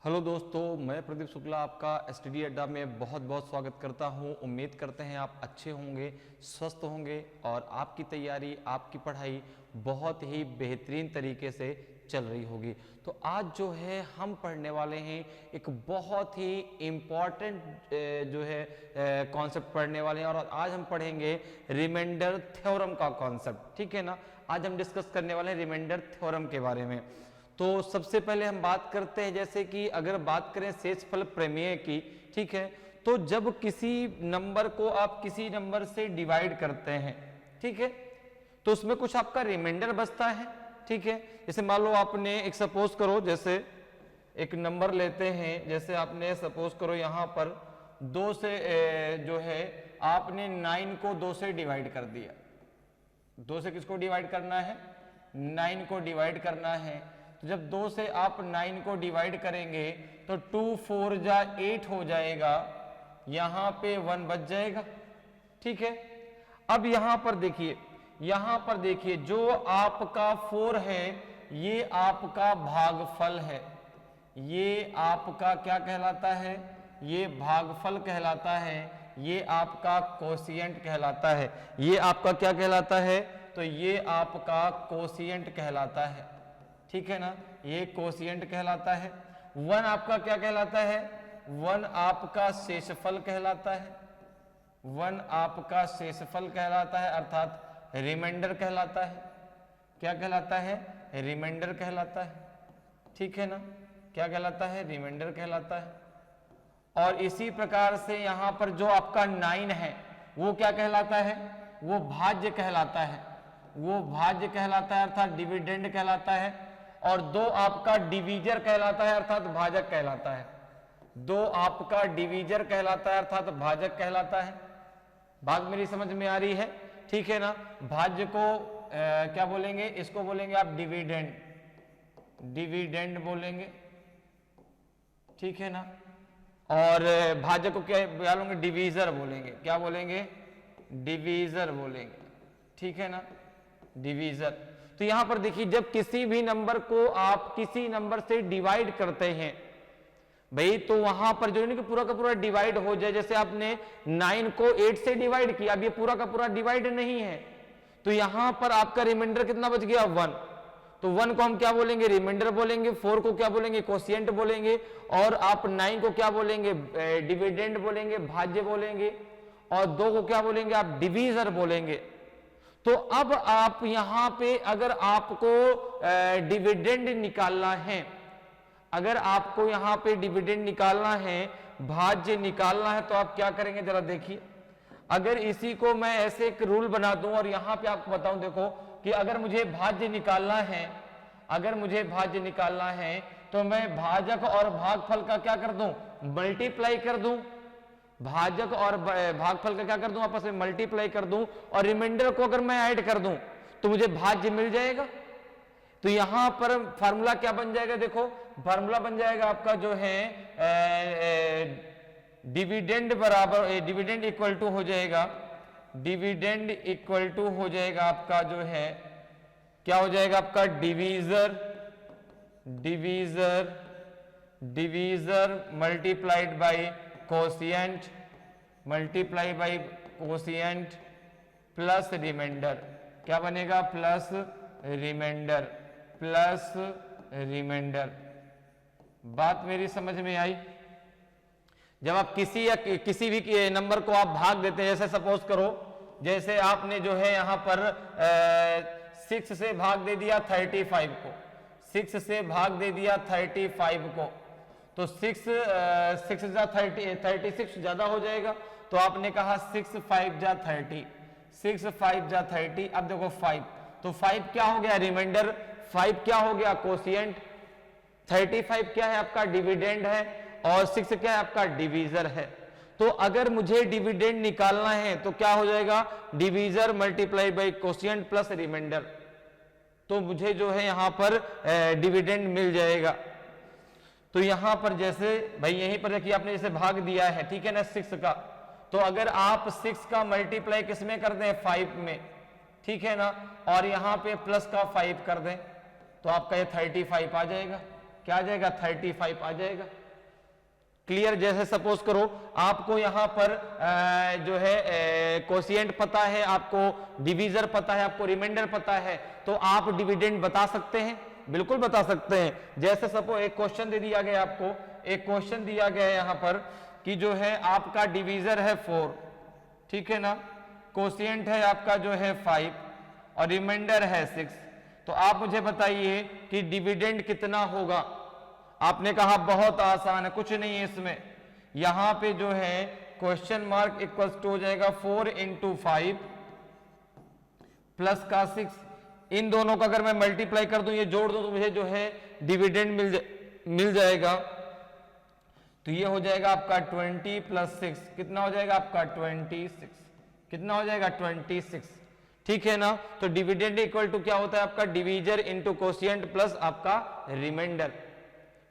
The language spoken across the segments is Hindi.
हेलो दोस्तों, मैं प्रदीप शुक्ला आपका एसटीडी अड्डा में बहुत बहुत स्वागत करता हूं। उम्मीद करते हैं आप अच्छे होंगे, स्वस्थ होंगे और आपकी तैयारी, आपकी पढ़ाई बहुत ही बेहतरीन तरीके से चल रही होगी। तो आज जो है हम पढ़ने वाले हैं एक बहुत ही इम्पॉर्टेंट जो है कॉन्सेप्ट पढ़ने वाले हैं और आज हम पढ़ेंगे रिमाइंडर थ्योरम का कॉन्सेप्ट। ठीक है ना, आज हम डिस्कस करने वाले हैं रिमाइंडर थ्योरम के बारे में। तो सबसे पहले हम बात करते हैं, जैसे कि अगर बात करें शेषफल प्रमेय की, ठीक है, तो जब किसी नंबर को आप किसी नंबर से डिवाइड करते हैं, ठीक है, तो उसमें कुछ आपका रिमाइंडर बचता है। ठीक है, जैसे मान लो आपने एक सपोज करो, जैसे एक नंबर लेते हैं, जैसे आपने सपोज करो यहां पर 2 से जो है आपने 9 को 2 से डिवाइड कर दिया। 2 से किसको डिवाइड करना है? 9 को डिवाइड करना है। तो जब 2 से आप 9 को डिवाइड करेंगे तो 2 4 जा 8 हो जाएगा, यहां पे 1 बच जाएगा। ठीक है, अब यहां पर देखिए जो आपका 4 है ये आपका भागफल है, ये आपका क्या कहलाता है? ये भागफल कहलाता है, ये आपका कोशिएंट कहलाता है। ये आपका क्या कहलाता है? तो ये आपका कोशिएंट कहलाता है। ठीक है ना, ये कोशिएंट कहलाता है। 1 आपका क्या कहलाता है? 1 आपका शेषफल कहलाता है। 1 आपका शेषफल कहलाता है, अर्थात रिमाइंडर कहलाता है। क्या कहलाता है? रिमाइंडर कहलाता है। ठीक है ना, क्या कहलाता है? रिमाइंडर कहलाता है। और इसी प्रकार से यहां पर जो आपका 9 है वो क्या कहलाता है? वो भाज्य कहलाता है। वो भाज्य कहलाता है, अर्थात डिविडेंड कहलाता है। और 2 आपका डिवीजर कहलाता है, अर्थात भाजक कहलाता है। 2 आपका डिवीजर कहलाता है, अर्थात भाजक कहलाता है। बात मेरी समझ में आ रही है? ठीक है ना, भाज्य को क्या बोलेंगे? इसको बोलेंगे आप डिविडेंड, डिविडेंड बोलेंगे। ठीक है ना, और भाजक को क्या बोलेंगे? डिवीजर बोलेंगे। क्या बोलेंगे? डिवीजर बोलेंगे। ठीक है ना, डिवीजर। तो यहां पर देखिए, जब किसी भी नंबर को आप किसी नंबर से डिवाइड करते हैं भाई, तो वहां पर जो है कि पूरा का पूरा डिवाइड हो जाए। जैसे आपने 9 को 8 से डिवाइड किया, अब ये पूरा का पूरा डिवाइड नहीं है, तो यहां पर आपका रिमाइंडर कितना बच गया? 1। तो 1 को हम क्या बोलेंगे? रिमाइंडर बोलेंगे। 4 को क्या बोलेंगे? कोशिएंट बोलेंगे। और आप 9 को क्या बोलेंगे? डिविडेंड बोलेंगे, भाज्य बोलेंगे। और 2 को क्या बोलेंगे? आप डिवीजर बोलेंगे। तो अब आप यहां पे अगर आपको डिविडेंड निकालना है, अगर आपको यहां पे डिविडेंड निकालना है, भाज्य निकालना है, तो आप क्या करेंगे? जरा देखिए, अगर इसी को मैं ऐसे एक रूल बना दूं और यहां पे आपको बताऊं, देखो कि अगर मुझे भाज्य निकालना है, अगर मुझे भाज्य निकालना है तो मैं भाजक और भागफल का क्या कर दूं? मल्टीप्लाई कर दूं। भाजक और भागफल का क्या कर दूं? आपस में मल्टीप्लाई कर दूं। और रिमाइंडर को अगर मैं ऐड कर दूं तो मुझे भाज्य मिल जाएगा। तो यहां पर फार्मूला क्या बन जाएगा? देखो, फार्मूला बन जाएगा आपका जो है डिविडेंड बराबर, डिविडेंड इक्वल टू हो जाएगा, डिविडेंड इक्वल टू हो जाएगा आपका जो है, क्या हो जाएगा आपका? Divisor, divisor, divisor multiplied by quotient, multiply by quotient plus remainder. क्या बनेगा? Plus remainder, plus remainder. बात मेरी समझ में आई? जब आप किसी भी नंबर को आप भाग देते हैं, जैसे सपोज करो, जैसे आपने जो है यहां पर 6 से भाग दे दिया 35 को, 6 से भाग दे दिया 35 को, तो 6 जा 36 ज्यादा हो जाएगा। तो आपने कहा 6 5 जा 30, 6 5 जा 30। अब देखो 5, तो 5 क्या हो गया? रिमाइंडर। 5 क्या हो गया? कोशिएंट। 35 क्या है? आपका डिविडेंड है। और 6 क्या है? आपका डिवीजर है। तो अगर मुझे डिविडेंड निकालना है तो क्या हो जाएगा? Divisor multiply by quotient plus remainder. तो मुझे जो है यहां पर डिविडेंड मिल जाएगा। तो यहां पर जैसे भाई यहीं पर देखिए आपने जैसे भाग दिया है, ठीक है ना, 6 का, तो अगर आप 6 का मल्टीप्लाई किस में कर दें? 5 में, ठीक है ना, और यहां पे प्लस का 5 कर दें तो आपका ये 35 आ जाएगा। क्या आ जाएगा 35 आ जाएगा। क्लियर। जैसे सपोज करो आपको यहां पर जो है कोशिएंट पता है, आपको डिवीजर पता है, आपको रिमाइंडर पता है, तो आप डिविडेंड बता सकते हैं, बिल्कुल बता सकते हैं। जैसे सपोज एक क्वेश्चन दे दिया गया आपको, एक क्वेश्चन दिया गया है यहां पर कि जो है आपका डिवीजर है 4, ठीक है ना, कोशिएंट है आपका जो है 5 और रिमाइंडर है 6, तो आप मुझे बताइए कि डिविडेंड कितना होगा। आपने कहा बहुत आसान है, कुछ नहीं है इसमें। यहां पे जो है क्वेश्चन मार्क इक्वल्स टू हो जाएगा 4 × 5 प्लस का 6, इन दोनों का अगर मैं मल्टीप्लाई कर दूं, ये जोड़ दूं, तो मुझे जो है डिविडेंड मिल जाएगा। तो ये हो जाएगा आपका 20 + 6, कितना हो जाएगा आपका 26, कितना हो जाएगा 26, ठीक है ना। तो डिविडेंड इक्वल टू क्या होता है आपका डिवीजर इंटू कोशिएंट प्लस आपका रिमाइंडर,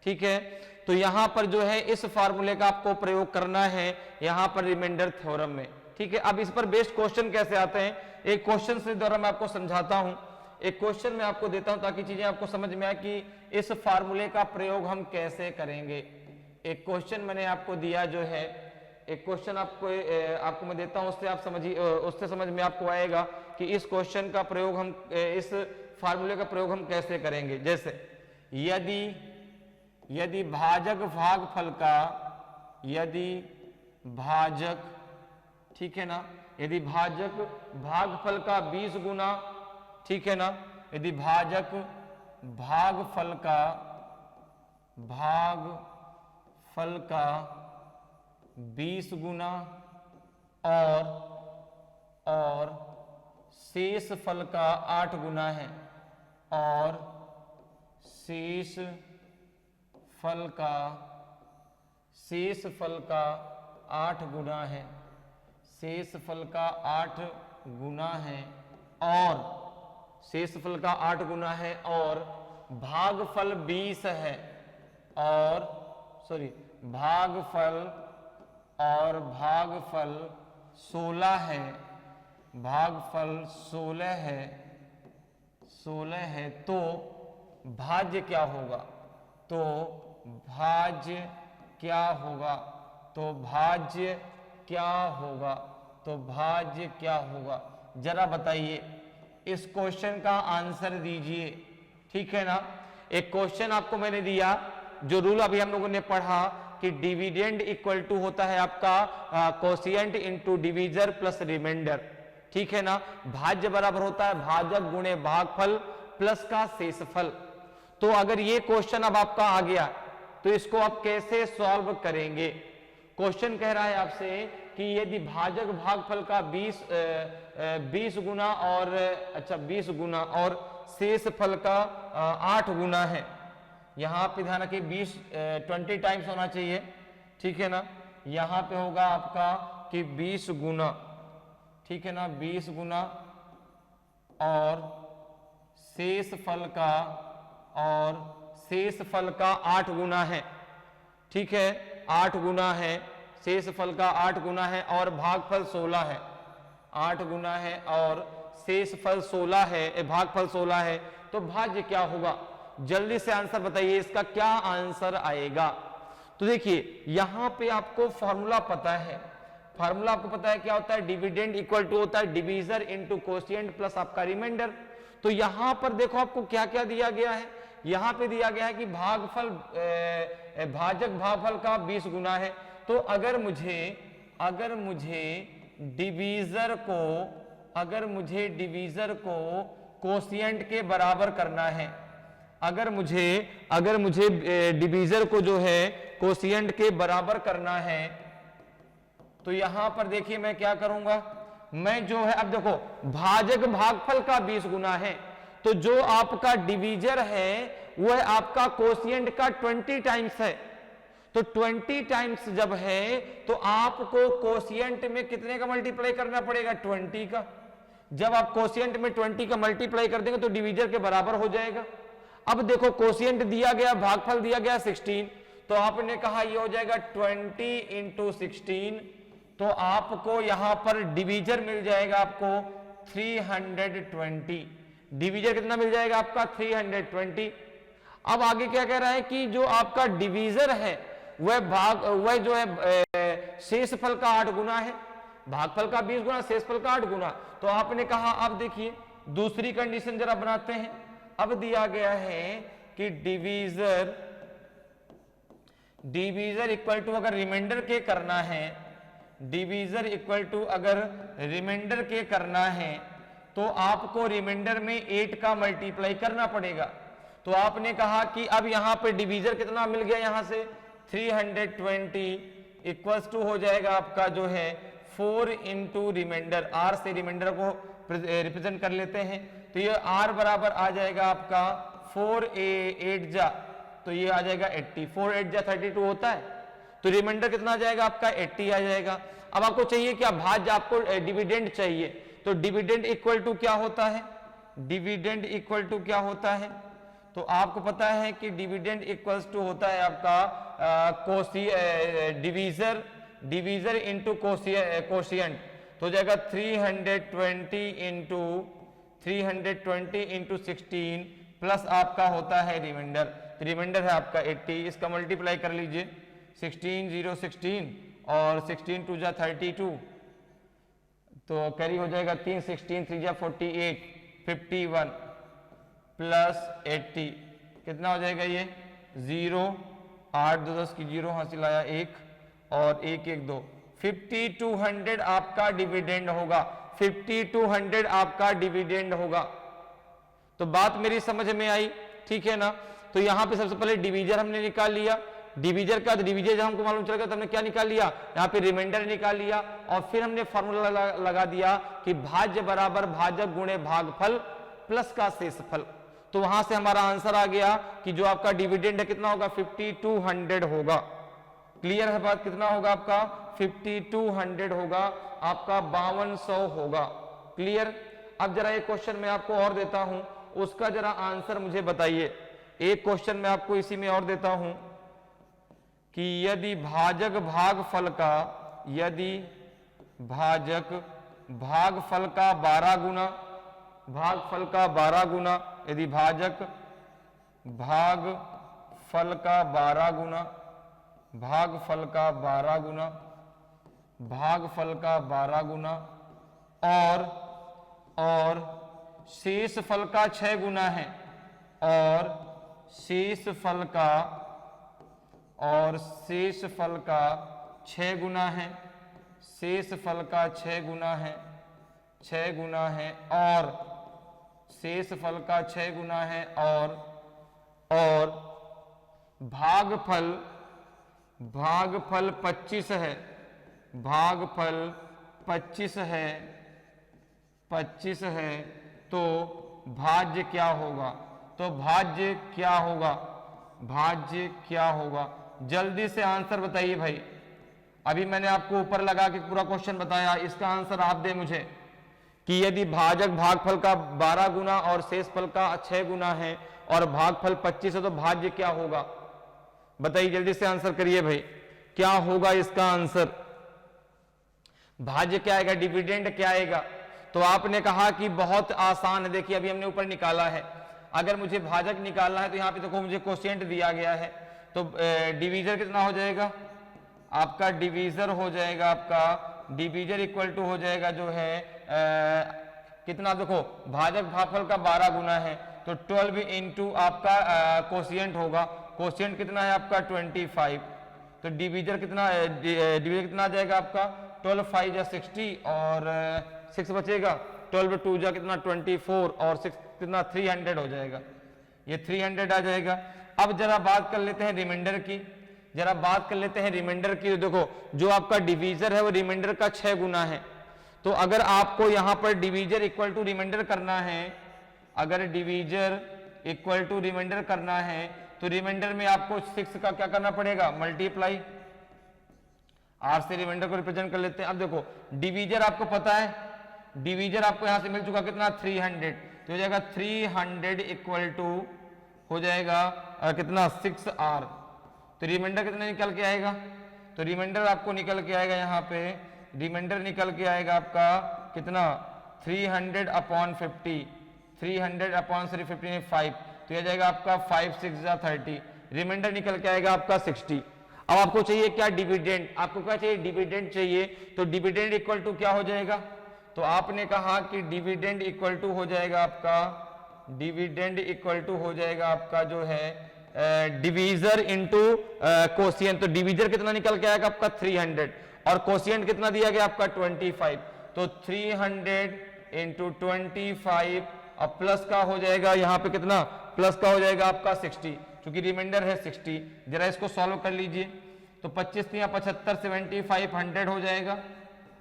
ठीक है। तो यहां पर जो है इस फार्मूले का आपको प्रयोग करना है यहां पर रिमाइंडर थ्योरम में, ठीक है। अब इस पर बेस्ड क्वेश्चन कैसे आते हैं, एक क्वेश्चन से द्वारा मैं आपको समझाता हूं, एक क्वेश्चन मैं आपको देता हूं ताकि चीजें आपको समझ में आए कि इस फार्मूले का प्रयोग हम कैसे करेंगे। एक क्वेश्चन मैंने आपको दिया जो है, एक क्वेश्चन आपको मैं देता हूं, उससे आप समझिए, उससे समझ में आपको आएगा कि इस क्वेश्चन का प्रयोग हम, इस फार्मूले का प्रयोग हम कैसे करेंगे। जैसे यदि भाजक भागफल का, यदि भाजक, ठीक है ना, यदि भाजक भागफल का 20 गुना, ठीक है ना, यदि भाजक भागफल का 20 गुना और शेष फल का 8 गुना है, और शेष फल का 8 गुना है, शेष फल का 8 गुना है, और शेष फल का 8 गुना है, और भागफल 20 है, और भागफल 16 है, भागफल 16 है, तो भाज्य क्या होगा, तो भाज्य क्या होगा, तो भाज्य क्या होगा, तो भाज्य क्या होगा, जरा बताइए, इस क्वेश्चन का आंसर दीजिए, ठीक है ना। एक क्वेश्चन आपको मैंने दिया, जो रूल अभी हम लोगों ने पढ़ा कि डिविडेंड इक्वल टू होता है आपका quotient into divisor plus remainder, ठीक है ना। भाज्य बराबर होता है भाजक गुणे भागफल प्लस का शेषफल। तो अगर ये क्वेश्चन अब आपका आ गया तो इसको आप कैसे सॉल्व करेंगे। क्वेश्चन कह रहा है आपसे कि यदि भाजक भागफल का 20 गुना और 20 गुना और शेष फल का 8 गुना है, यहां पे ध्यान रखिए 20 टाइम्स होना चाहिए, ठीक है ना। यहां पे होगा आपका कि 20 गुना, ठीक है ना, 20 गुना और शेष फल का 8 गुना है, ठीक है, 8 गुना है, शेष फल का 8 गुना है, और भागफल 16 है, 8 गुना है और शेष फल 16 है, भागफल 16 है, तो भाज्य क्या होगा। जल्दी से आंसर बताइए, इसका क्या आंसर आएगा। तो देखिए यहां पे आपको फॉर्मूला पता है, फॉर्मूला आपको पता है क्या होता है, डिविडेंड इक्वल टू होता है डिवीजर इनटू कोशिएंट प्लस आपका रिमाइंडर। तो यहां पर देखो आपको क्या क्या दिया गया है, यहां पे दिया गया है कि भागफल भाजक भागफल का 20 गुना है। तो अगर मुझे डिवीजर को कोशिएंट के बराबर करना है, अगर मुझे डिवीजर को जो है कोशिएंट के बराबर करना है, तो यहां पर देखिए मैं क्या करूंगा, मैं जो है, अब देखो भाजक भागफल का 20 गुना है, तो जो आपका डिवीजर है वह आपका कोशिएंट का 20 टाइम्स है। तो 20 टाइम्स जब है तो आपको कोशिएंट में कितने का मल्टीप्लाई करना पड़ेगा, 20 का। जब आप कोशिएंट में 20 का मल्टीप्लाई कर देंगे तो डिवीजर के बराबर हो जाएगा। अब देखो कोशिएंट दिया गया, भागफल दिया गया 16, तो आपने कहा ये हो जाएगा 20 × 16, तो आपको यहां पर डिवीजर मिल जाएगा आपको 320। डिवीजर कितना मिल जाएगा आपका 320। अब आगे क्या कह रहा है कि जो आपका डिवीजर है वह जो है शेषफल का 8 गुना है, भागफल का 20 गुना, शेषफल का 8 गुना। तो आपने कहा, अब देखिए दूसरी कंडीशन जरा बनाते हैं। अब दिया गया है कि डिवीजर इक्वल टू अगर रिमाइंडर के करना है, डिवीजर इक्वल टू अगर रिमाइंडर के करना है तो आपको रिमाइंडर में 8 का मल्टीप्लाई करना पड़ेगा। तो आपने कहा कि अब यहां पे डिवीजर कितना मिल गया, यहां से 320 इक्वल्स टू हो जाएगा आपका जो है 4 इंटू रिमाइंडर, आर से रिमाइंडर को रिप्रेजेंट कर लेते हैं। तो ये आर बराबर आ जाएगा आपका 4 8 जा, तो ये आ जाएगा 80, 4 8 जा 32 होता है। तो रिमाइंडर कितना आ जाएगा आपका 80 आ जाएगा। अब आपको चाहिए क्या, भाज्य, आपको डिविडेंड चाहिए। तो डिविडेंड इक्वल टू क्या होता है, डिविडेंड इक्वल टू क्या होता है, तो आपको पता है कि डिविडेंड इक्वल्स टू होता है आपका डिवीजर इंटू कोशियंट। तो हो जाएगा 320 इंटू 16 प्लस आपका होता है रिमाइंडर। तो रिमाइंडर है आपका 80, इसका मल्टीप्लाई कर लीजिए 16 0 16 और 16 2 जा 32, तो कैरी हो जाएगा 3 16 3 जा 48 51 प्लस 80 कितना हो जाएगा ये 0 8 2 10 की 0 हासिल आया 1 और 1 1 2, 5200 आपका डिविडेंड होगा, 5200 आपका डिविडेंड होगा। तो बात मेरी समझ में आई, ठीक है ना। तो यहां पे सबसे पहले डिवीजर हमने निकाल लिया, डिवीजर का डिवीजर जब हमको मालूम चल गया तो हमने क्या निकाल लिया, यहाँ पे रिमाइंडर निकाल लिया और फिर हमने फॉर्मूला लगा दिया कि भाज्य बराबर भाजक गुणे भागफल प्लस का शेषफल। तो वहां से हमारा आंसर आ गया कि जो आपका डिविडेंड है कितना होगा 5200 होगा। क्लियर है बात, कितना होगा आपका 5200 होगा, आपका 5200 होगा। क्लियर। अब जरा एक क्वेश्चन मैं आपको और देता हूं, उसका जरा आंसर मुझे बताइए। एक क्वेश्चन मैं आपको इसी में और देता हूं कि यदि भाजक भागफल का 12 गुना, भागफल का 12 गुना, यदि भाजक भागफल का 12 गुना, भागफल का 12 गुना, भागफल का 12 गुना और शेषफल का 6 गुना है, और शेषफल का 6 गुना है, शेषफल का 6 गुना है, 6 गुना है, और शेषफल का 6 गुना है, और भागफल 25 है, भागफल 25 है, तो भाज्य क्या होगा, तो भाज्य क्या होगा, भाज्य क्या होगा, जल्दी से आंसर बताइए भाई। अभी मैंने आपको ऊपर लगा के पूरा क्वेश्चन बताया, इसका आंसर आप दे मुझे कि यदि भाजक भागफल का 12 गुना और शेषफल का 6 गुना है और भागफल 25 है तो भाज्य क्या होगा, बताइए जल्दी से आंसर करिए भाई, क्या होगा इसका आंसर, भाज्य क्या आएगा, डिविडेंड क्या आएगा। तो आपने कहा कि बहुत आसान है, देखिए अभी हमने ऊपर निकाला है, अगर मुझे भाजक निकालना है तो यहाँ पे देखो मुझे कोशिएंट दिया गया है, तो डिवीजर कितना हो जाएगा आपका, डिवीजर हो जाएगा आपका, डिवीजर इक्वल टू हो जाएगा जो है कितना, देखो भाजक भागफल का 12 गुना है तो 12 इंटू आपका कोशिएंट होगा, कोशिएंट कितना है आपका 25, तो डिवीजर कितना आ जाएगा आपका 12 5 जा 60 और 6 बचेगा, 12 2 जा कितना 24 और 6 कितना 300 हो जाएगा, ये 300 आ जाएगा। अब जरा बात कर लेते हैं रिमाइंडर की, जरा बात कर लेते हैं रिमाइंडर की। देखो जो आपका डिवीजर है वो रिमाइंडर का 6 गुना है, तो अगर आपको यहां पर डिवीजर इक्वल टू रिमाइंडर करना है, अगर डिवीजर इक्वल टू रिमाइंडर करना है तो रिमाइंडर में आपको 6 का क्या करना पड़ेगा, मल्टीप्लाई, आर से रिमाइंडर को रिप्रेजेंट कर लेते हैं। अब देखो डिवीजर आपको पता है, डिवीजर आपको यहां से मिल चुका कितना 300, तो हो जाएगा 300 इक्वल टू हो जाएगा कितना 6R, तो रिमाइंडर कितना निकल के आएगा, तो रिमाइंडर आपको निकल के आएगा, यहाँ पे रिमाइंडर निकल के आएगा आपका कितना 300 अपॉन 50, 300 अपॉन 350 5, तो यह जाएगा आपका 5 6 जा 30, रिमाइंडर निकल के आएगा आपका 60। अब आपको चाहिए क्या, डिविडेंड। आपको क्या चाहिए, डिविडेंड चाहिए। तो डिविडेंड इक्वल टू क्या हो जाएगा, तो आपने कहा कि डिविडेंड इक्वल टू हो जाएगा आपका, डिविडेंड इक्वल टू हो जाएगा आपका जो है डिवीजर इनटू कोशिएंट। तो डिवीजर कितना निकल के आएगा आपका 300 और कोशिएंट कितना दिया गया आपका 25। तो 300 इंटू 25 अब प्लस का हो जाएगा यहाँ पे कितना, प्लस का हो जाएगा आपका 60, क्योंकि रिमाइंडर है 60। जरा इसको सॉल्व कर लीजिए। तो 25 या 75, 75 100 हो जाएगा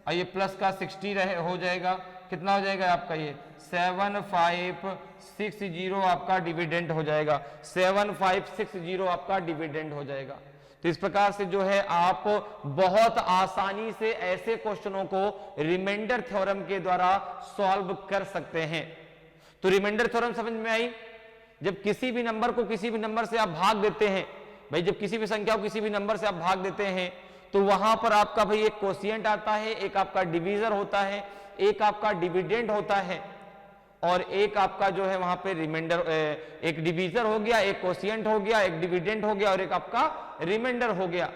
और ये प्लस का 60 रहे हो जाएगा, कितना हो जाएगा आपका ये 7560 आपका डिविडेंड हो जाएगा, 7560 आपका डिविडेंड हो जाएगा। तो इस प्रकार से जो है आप बहुत आसानी से ऐसे क्वेश्चनों को रिमाइंडर थ्योरम के द्वारा सॉल्व कर सकते हैं। तो रिमाइंडर थ्योरम समझ में आई। जब किसी भी नंबर को किसी भी नंबर से आप भाग देते हैं भाई, जब किसी भी संख्या को किसी भी नंबर से आप भाग देते हैं तो वहां पर आपका भाई एक कोशिएंट आता है, एक आपका डिवीजर होता है, एक आपका डिविडेंड होता है और एक आपका जो है वहां पे रिमाइंडर, एक डिवीजर हो गया, एक कोशिएंट हो गया, एक डिविडेंड हो गया और एक आपका रिमाइंडर हो गया।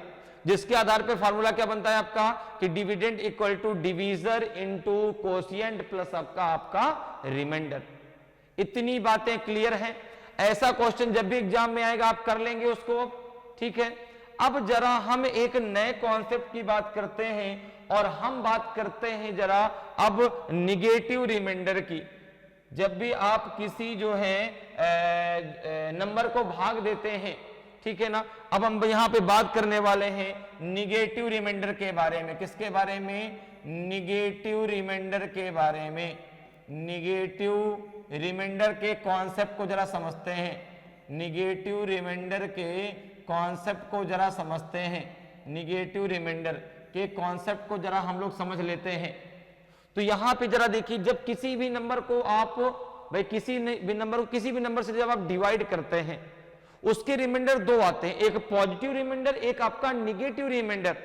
जिसके आधार पे फार्मूला क्या बनता है आपका कि dividend equal to divisor into quotient plus आपका रिमाइंडर। इतनी बातें क्लियर हैं। ऐसा क्वेश्चन जब भी एग्जाम में आएगा आप कर लेंगे उसको, ठीक है। अब जरा हम एक नए कॉन्सेप्ट की बात करते हैं और हम बात करते हैं जरा अब निगेटिव रिमाइंडर की। जब भी आप किसी जो है नंबर को भाग देते हैं, ठीक है ना। अब हम यहां पे बात करने वाले हैं निगेटिव रिमाइंडर के बारे में। किसके बारे में, निगेटिव रिमाइंडर के बारे में। निगेटिव रिमाइंडर के कॉन्सेप्ट को जरा समझते हैं। निगेटिव रिमाइंडर के कॉन्सेप्ट को जरा समझते हैं। निगेटिव रिमाइंडर के कॉन्सेप्ट को जरा हम लोग समझ लेते हैं। तो यहां पे जरा देखिए, जब किसी भी नंबर को आप भाई किसी भी नंबर को किसी भी नंबर से जब आप डिवाइड करते हैं उसके रिमाइंडर दो आते हैं, एक पॉजिटिव रिमाइंडर, एक आपका निगेटिव रिमाइंडर।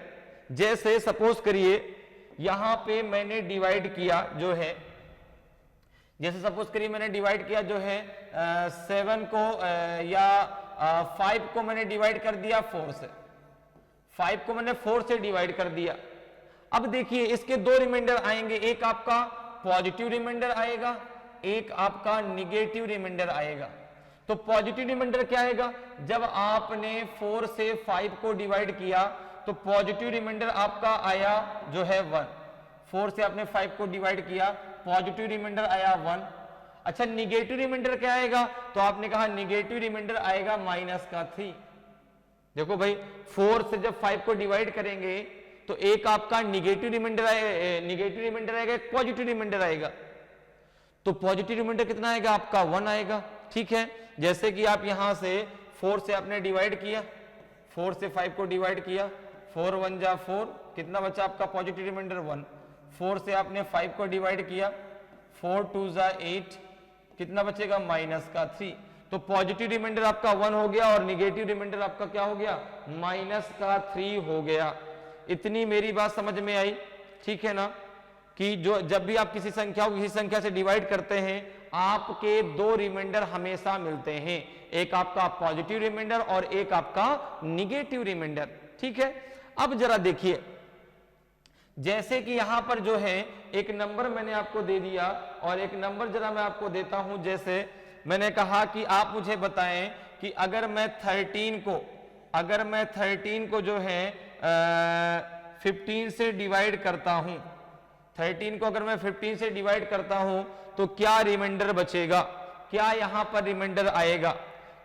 जैसे सपोज करिए यहां पे मैंने डिवाइड किया जो है, जैसे सपोज करिए मैंने डिवाइड किया जो है 7 को या 5 को मैंने डिवाइड कर दिया 4 से, 5 को मैंने 4 से डिवाइड कर दिया। अब देखिए इसके दो रिमाइंडर आएंगे, एक आपका पॉजिटिव रिमाइंडर आएगा, एक आपका निगेटिव रिमाइंडर आएगा। तो पॉजिटिव रिमाइंडर क्या आएगा, जब आपने 4 से 5 को डिवाइड किया तो पॉजिटिव रिमाइंडर आपका आया जो है 1। 4 से आपने 5 को डिवाइड किया, पॉजिटिव रिमाइंडर आया 1। अच्छा निगेटिव रिमाइंडर क्या आएगा, तो आपने कहा निगेटिव रिमाइंडर आएगा -3। देखो भाई 4 से जब 5 को डिवाइड करेंगे तो एक आपका निगेटिव रिमाइंडर आएगा, एक पॉजिटिव रिमाइंडर आएगा। तो पॉजिटिव रिमाइंडर कितना आएगा आपका 1 आएगा, ठीक है। जैसे कि आप यहां से 4 से आपने डिवाइड किया, 4 से 5 को डिवाइड किया, 4 1 जा 4, कितना बचा आपका पॉजिटिव रिमाइंडर 1। 4 से आपने 5 को डिवाइड किया, 4 2 जा 8, कितना बचेगा -3। तो पॉजिटिव रिमाइंडर आपका 1 हो गया और निगेटिव रिमाइंडर आपका क्या हो गया, -3 हो गया। इतनी मेरी बात समझ में आई, ठीक है ना। कि जो जब भी आप किसी संख्या को किसी संख्या से डिवाइड करते हैं आपके दो रिमाइंडर हमेशा मिलते हैं, एक आपका पॉजिटिव रिमाइंडर और एक आपका निगेटिव रिमाइंडर, ठीक है। अब जरा देखिए, जैसे कि यहां पर जो है एक नंबर मैंने आपको दे दिया और एक नंबर जरा मैं आपको देता हूं। जैसे मैंने कहा कि आप मुझे बताएं कि अगर मैं 13 को जो है 15 से डिवाइड करता हूं, 13 को अगर मैं 15 से डिवाइड करता हूं तो क्या रिमाइंडर बचेगा, क्या यहां पर रिमाइंडर आएगा,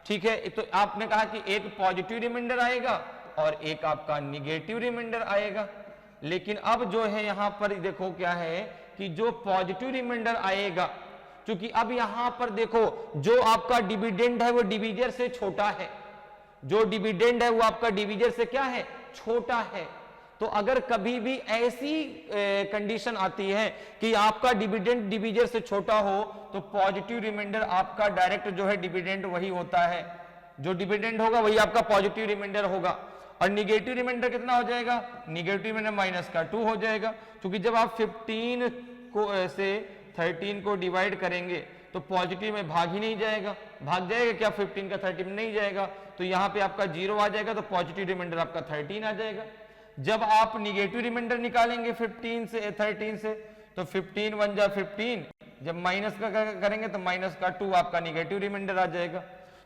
ठीक है। तो आपने कहा कि एक पॉजिटिव रिमाइंडर आएगा और एक आपका निगेटिव रिमाइंडर आएगा। लेकिन अब जो है यहां पर देखो क्या है कि जो पॉजिटिव रिमाइंडर आएगा, क्योंकि अब यहां पर देखो जो आपका डिविडेंड है वो डिवीजर से छोटा है, जो डिविडेंड है वो आपका डिवीजर से क्या है, छोटा है। तो अगर कभी भी ऐसी कंडीशन आती है कि आपका डिविडेंड डिवीजर से छोटा हो तो पॉजिटिव रिमाइंडर आपका डायरेक्ट जो है डिविडेंड वही होता है, जो डिविडेंड होगा वही आपका पॉजिटिव रिमाइंडर होगा। और निगेटिव रिमाइंडर कितना हो जाएगा, निगेटिव रिमाइंडर -2 हो जाएगा, क्योंकि जब आप 15 को से 13 को डिवाइड करेंगे तो पॉजिटिव में भाग ही नहीं जाएगा, भाग जाएगा क्या 15 का 30 में नहीं जाएगा, तो यहाँ पे आपका 0 आ जाएगा, तो पॉजिटिव रिमाइंडर आपका 13 आ जाएगा। जब आप निगेटिव रिमाइंडर निकालेंगे 15 से 13 से, तो 15 1 जा 15, जब माइनस का करेंगे तो माइनस का 2 आपका निगेटिव रिमाइंडर आ जाएगा।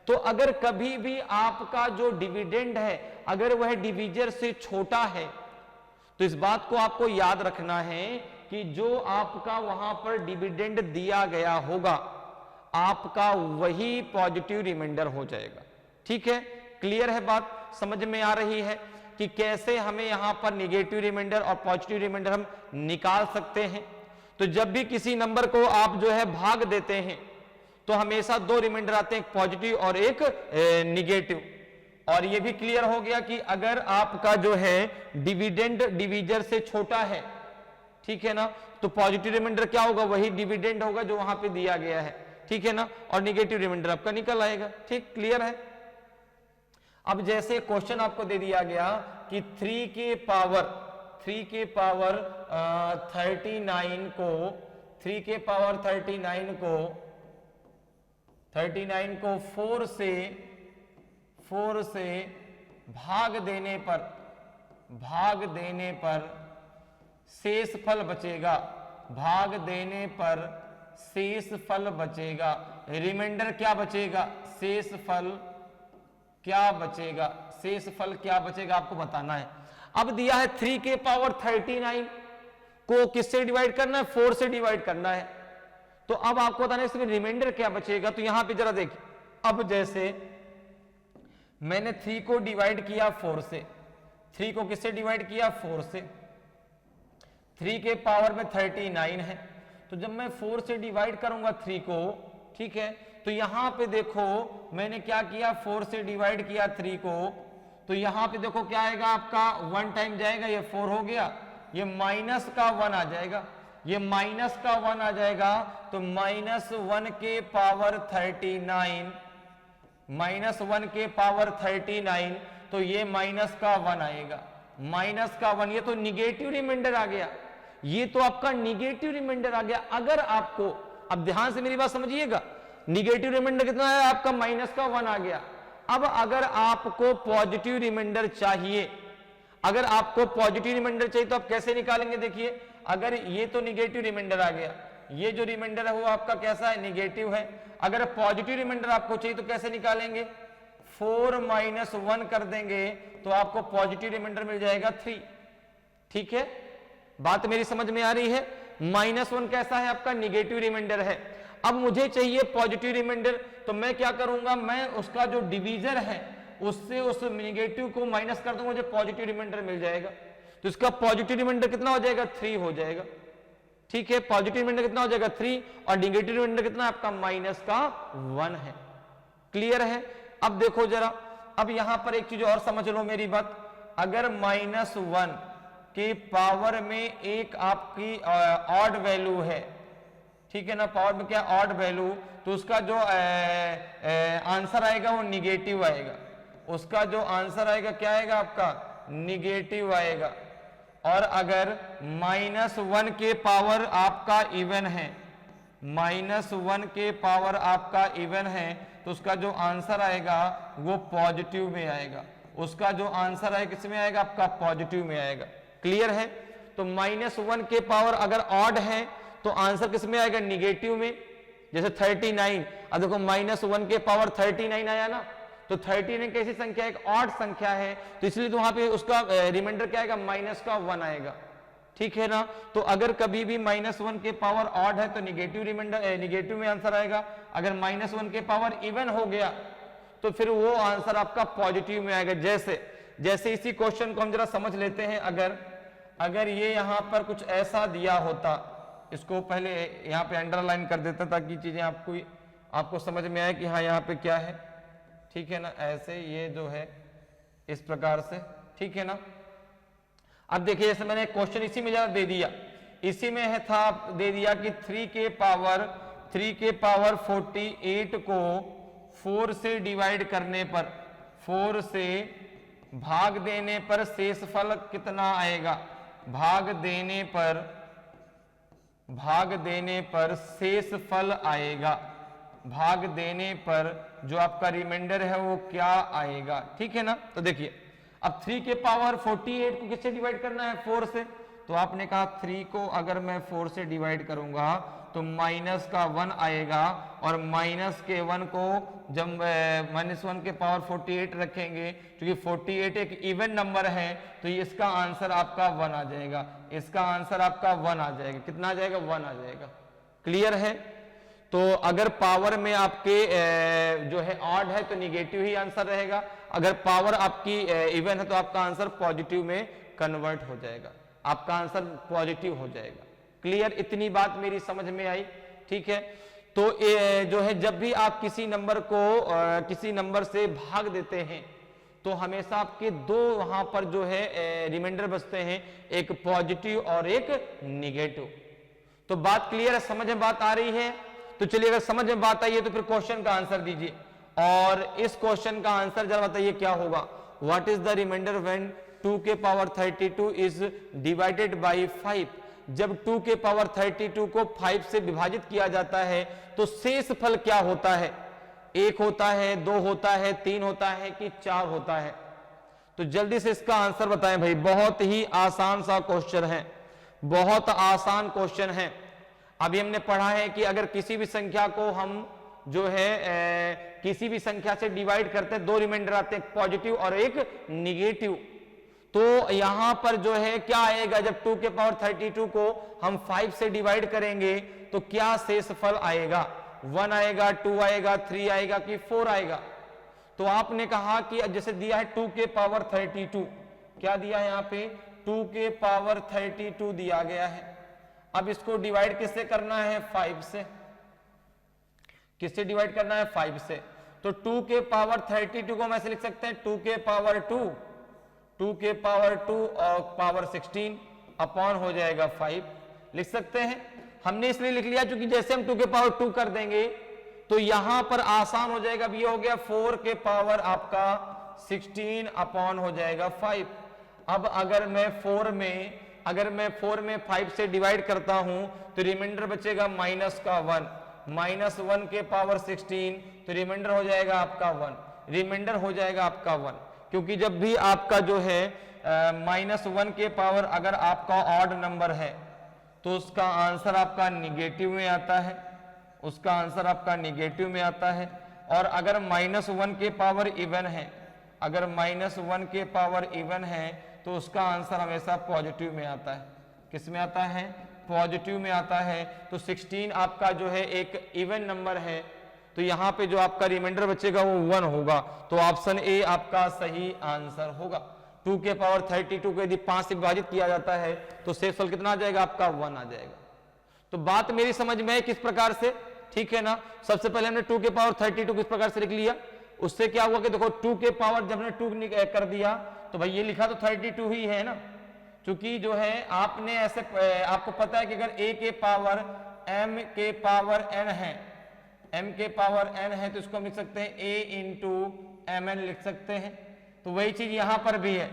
तो अगर कभी भी आपका जो डिविडेंड है अगर वह डिविजर से छोटा है, तो इस बात को आपको याद रखना है कि जो आपका वहां पर डिविडेंड दिया गया होगा आपका वही पॉजिटिव रिमाइंडर हो जाएगा। ठीक है, क्लियर है बात, समझ में आ रही है कि कैसे हमें यहां पर निगेटिव रिमाइंडर और पॉजिटिव रिमाइंडर हम निकाल सकते हैं। तो जब भी किसी नंबर को आप जो है भाग देते हैं तो हमेशा दो रिमाइंडर आते हैं, एक पॉजिटिव और एक निगेटिव। और ये भी क्लियर हो गया कि अगर आपका जो है डिविडेंड डिविजर से छोटा है, ठीक है ना, तो पॉजिटिव रिमाइंडर क्या होगा, वही डिविडेंड होगा जो वहां पे दिया गया है, ठीक है ना, और निगेटिव रिमाइंडर आपका निकल आएगा। ठीक, क्लियर है। अब जैसे क्वेश्चन आपको दे दिया गया कि 3 के पावर 39 को 4 से भाग देने पर शेष फल बचेगा, रिमाइंडर क्या बचेगा, शेष फल क्या बचेगा आपको बताना है। अब दिया है 3 के पावर 39 को किससे डिवाइड करना है, 4 से डिवाइड करना है। तो अब आपको बताना है इसमें रिमाइंडर क्या बचेगा। तो यहां पे जरा देखिए, अब जैसे मैंने 3 को डिवाइड किया 4 से, 3 को किससे डिवाइड किया, 4 से, 3 के पावर में 39 है, तो जब मैं 4 से डिवाइड करूंगा 3 को, ठीक है, तो यहां पे देखो मैंने क्या किया, 4 से डिवाइड किया 3 को, तो यहां पे देखो क्या आएगा आपका 1 टाइम जाएगा, ये 4 हो गया, ये माइनस का 1 आ जाएगा, ये माइनस का 1 आ जाएगा, तो -1 के पावर 39, -1 के पावर 39, तो ये माइनस का 1 आएगा, माइनस का 1, ये तो निगेटिव रिमाइंडर आ गया, ये तो आपका निगेटिव रिमाइंडर आ गया। अगर आपको, अब ध्यान से मेरी बात समझिएगा, निगेटिव रिमाइंडर कितना है आपका, माइनस का 1 आ गया। अब अगर आपको पॉजिटिव रिमाइंडर चाहिए, अगर आपको पॉजिटिव रिमाइंडर चाहिए तो आप कैसे निकालेंगे, देखिए, अगर ये तो निगेटिव रिमाइंडर आ गया, ये जो रिमाइंडर है वो आपका कैसा है, निगेटिव है। अगर पॉजिटिव रिमाइंडर आपको चाहिए तो कैसे निकालेंगे, 4 - 1 कर देंगे तो आपको पॉजिटिव रिमाइंडर मिल जाएगा 3। ठीक है, बात मेरी समझ में आ रही है। -1 कैसा है आपका, निगेटिव रिमाइंडर है। अब मुझे चाहिए पॉजिटिव रिमाइंडर, तो मैं क्या करूंगा, मैं उसका जो डिवीजर है उससे उस निगेटिव को माइनस कर दूंगा, मुझे पॉजिटिव रिमाइंडर मिल जाएगा। तो इसका पॉजिटिव रिमाइंडर कितना हो जाएगा, 3 हो जाएगा। ठीक है, पॉजिटिव रिमाइंडर कितना हो जाएगा, 3, और निगेटिव रिमाइंडर कितना आपका, -1 है। क्लियर है। अब देखो जरा, अब यहां पर एक चीज और समझ लो मेरी बात, अगर -1 के पावर में एक आपकी ऑड वैल्यू है, ठीक है ना, पावर में क्या ऑड वैल्यू, तो उसका जो आंसर आएगा वो निगेटिव आएगा, उसका जो आंसर आएगा क्या आएगा आपका, निगेटिव आएगा। और अगर -1 के पावर आपका इवन है, -1 के पावर आपका इवन है, तो उसका जो आंसर आएगा वो पॉजिटिव में आएगा, उसका जो आंसर आएगा किसमें आएगा आपका, पॉजिटिव में आएगा। क्लियर है। तो -1 के पावर अगर ऑड है तो आंसर किसमें आएगा, निगेटिव में। जैसे 39, अब देखो -1 के पावर 39 आया ना, तो 39 कैसी संख्या है, एक ऑड संख्या है, तो इसलिए तो वहां पे उसका रिमाइंडर क्या आएगा, -1 आएगा। ठीक है ना। तो अगर कभी भी -1 के पावर ऑड है तो निगेटिव रिमाइंडर, निगेटिव में आंसर आएगा। अगर -1 के पावर इवन हो गया तो फिर वो आंसर आपका पॉजिटिव में आएगा। जैसे इसी क्वेश्चन को हम जरा समझ लेते हैं। अगर ये यहां पर कुछ ऐसा दिया होता, इसको पहले यहां पे अंडरलाइन कर देता ताकि चीजें आपको समझ में आए कि हाँ यहाँ पे क्या है। ठीक है ना, ऐसे ये जो है इस प्रकार से, ठीक है ना। अब देखिए, जैसे मैंने क्वेश्चन इसी में जरा दे दिया, इसी में है था दे दिया कि 3 के पावर 48 को 4 से डिवाइड करने पर, 4 से भाग देने पर शेषफल कितना आएगा, भाग देने पर शेषफल आएगा। भाग देने पर जो आपका रिमाइंडर है वो क्या आएगा, ठीक है ना। तो देखिए अब 3 के पावर 48 को किससे डिवाइड करना है, 4 से। तो आपने कहा 3 को अगर मैं 4 से डिवाइड करूंगा तो माइनस का 1 आएगा, और माइनस के 1 को जब -1 के पावर 48 रखेंगे, क्योंकि 48 एक इवन नंबर है, तो इसका आंसर आपका 1 आ जाएगा। इसका आंसर आपका 1 आ जाएगा। कितना आ जाएगा, 1 आ जाएगा। क्लियर है। तो अगर पावर में आपके जो है ऑड है तो निगेटिव ही आंसर रहेगा, अगर पावर आपकी इवन है तो आपका आंसर पॉजिटिव में कन्वर्ट हो जाएगा, आपका आंसर पॉजिटिव हो जाएगा। क्लियर, इतनी बात मेरी समझ में आई, ठीक है। तो जो है जब भी आप किसी नंबर को किसी नंबर से भाग देते हैं तो हमेशा आपके दो वहां पर जो है रिमाइंडर बचते हैं, एक पॉजिटिव और एक निगेटिव। तो बात क्लियर है, समझ में बात आ रही है। तो चलिए अगर समझ में बात आई है तो फिर क्वेश्चन का आंसर दीजिए, और इस क्वेश्चन का आंसर जरा बताइए क्या होगा। What is the remainder when 2 के पावर 32 इज डिवाइडेड बाय 5। जब 2 के पावर 32 को 5 से विभाजित किया जाता है तो शेष फल क्या होता है, 1 होता है, 2 होता है, 3 होता है कि 4 होता है। तो जल्दी से इसका आंसर बताएं भाई, बहुत ही आसान सा क्वेश्चन है, बहुत आसान क्वेश्चन है। अभी हमने पढ़ा है कि अगर किसी भी संख्या को हम जो है किसी भी संख्या से डिवाइड करते हैं, 2 रिमाइंडर आते हैं, पॉजिटिव और एक निगेटिव। तो यहां पर जो है क्या आएगा, जब 2 के पावर 32 को हम 5 से डिवाइड करेंगे तो क्या शेष फल आएगा, 1 आएगा, 2 आएगा, 3 आएगा कि 4 आएगा। तो आपने कहा कि जैसे दिया है 2 के पावर 32, क्या दिया है यहाँ पे, 2 के पावर 32 दिया गया है। अब इसको डिवाइड किससे करना है, 5 से। किससे डिवाइड करना है, 5 से। तो 2 के पावर 32 को मैं ऐसे लिख सकते हैं 2 के पावर 2, 2 के पावर 2 और पावर 16 अपॉन हो जाएगा 5, लिख सकते हैं। हमने इसलिए लिख लिया क्योंकि जैसे हम 2 के पावर 2 कर देंगे तो यहां पर आसान हो जाएगा। अब ये हो गया 4 के पावर आपका 16 अपॉन हो जाएगा 5। अब अगर मैं 4 में 5 से डिवाइड करता हूं तो रिमाइंडर बचेगा माइनस का 1, -1 के पावर 16, तो रिमाइंडर हो जाएगा आपका 1, रिमाइंडर हो जाएगा आपका 1। क्योंकि जब भी आपका जो है -1 के पावर अगर आपका ऑड नंबर है तो उसका आंसर आपका निगेटिव में आता है, उसका आंसर आपका निगेटिव में आता है। और अगर -1 के पावर इवन है, अगर -1 के पावर इवन है तो उसका आंसर हमेशा पॉजिटिव में आता है। किस में आता है, पॉजिटिव में आता है। तो 16 आपका जो है एक इवन नंबर है, तो यहां पे जो आपका रिमाइंडर बचेगा वो 1 होगा। तो ऑप्शन ए आपका सही आंसर होगा। 2 के पावर 32 को यदि 5 से विभाजित किया जाता है तो शेषफल कितना आ जाएगा, आपका 1 आ जाएगा। तो बात मेरी समझ में है किस प्रकार से, ठीक है ना। सबसे पहले हमने 2 के पावर 32 किस प्रकार से लिख लिया, उससे क्या हुआ कि देखो 2 के पावर जब हमने 2 कर दिया तो भाई ये लिखा तो 32 ही है ना, क्योंकि जो है आपने ऐसे आपको पता है कि अगर a के पावर m के पावर n है, m के पावर n है तो इसको हम लिख सकते हैं a इंटू mn लिख सकते हैं। तो वही चीज यहां पर भी है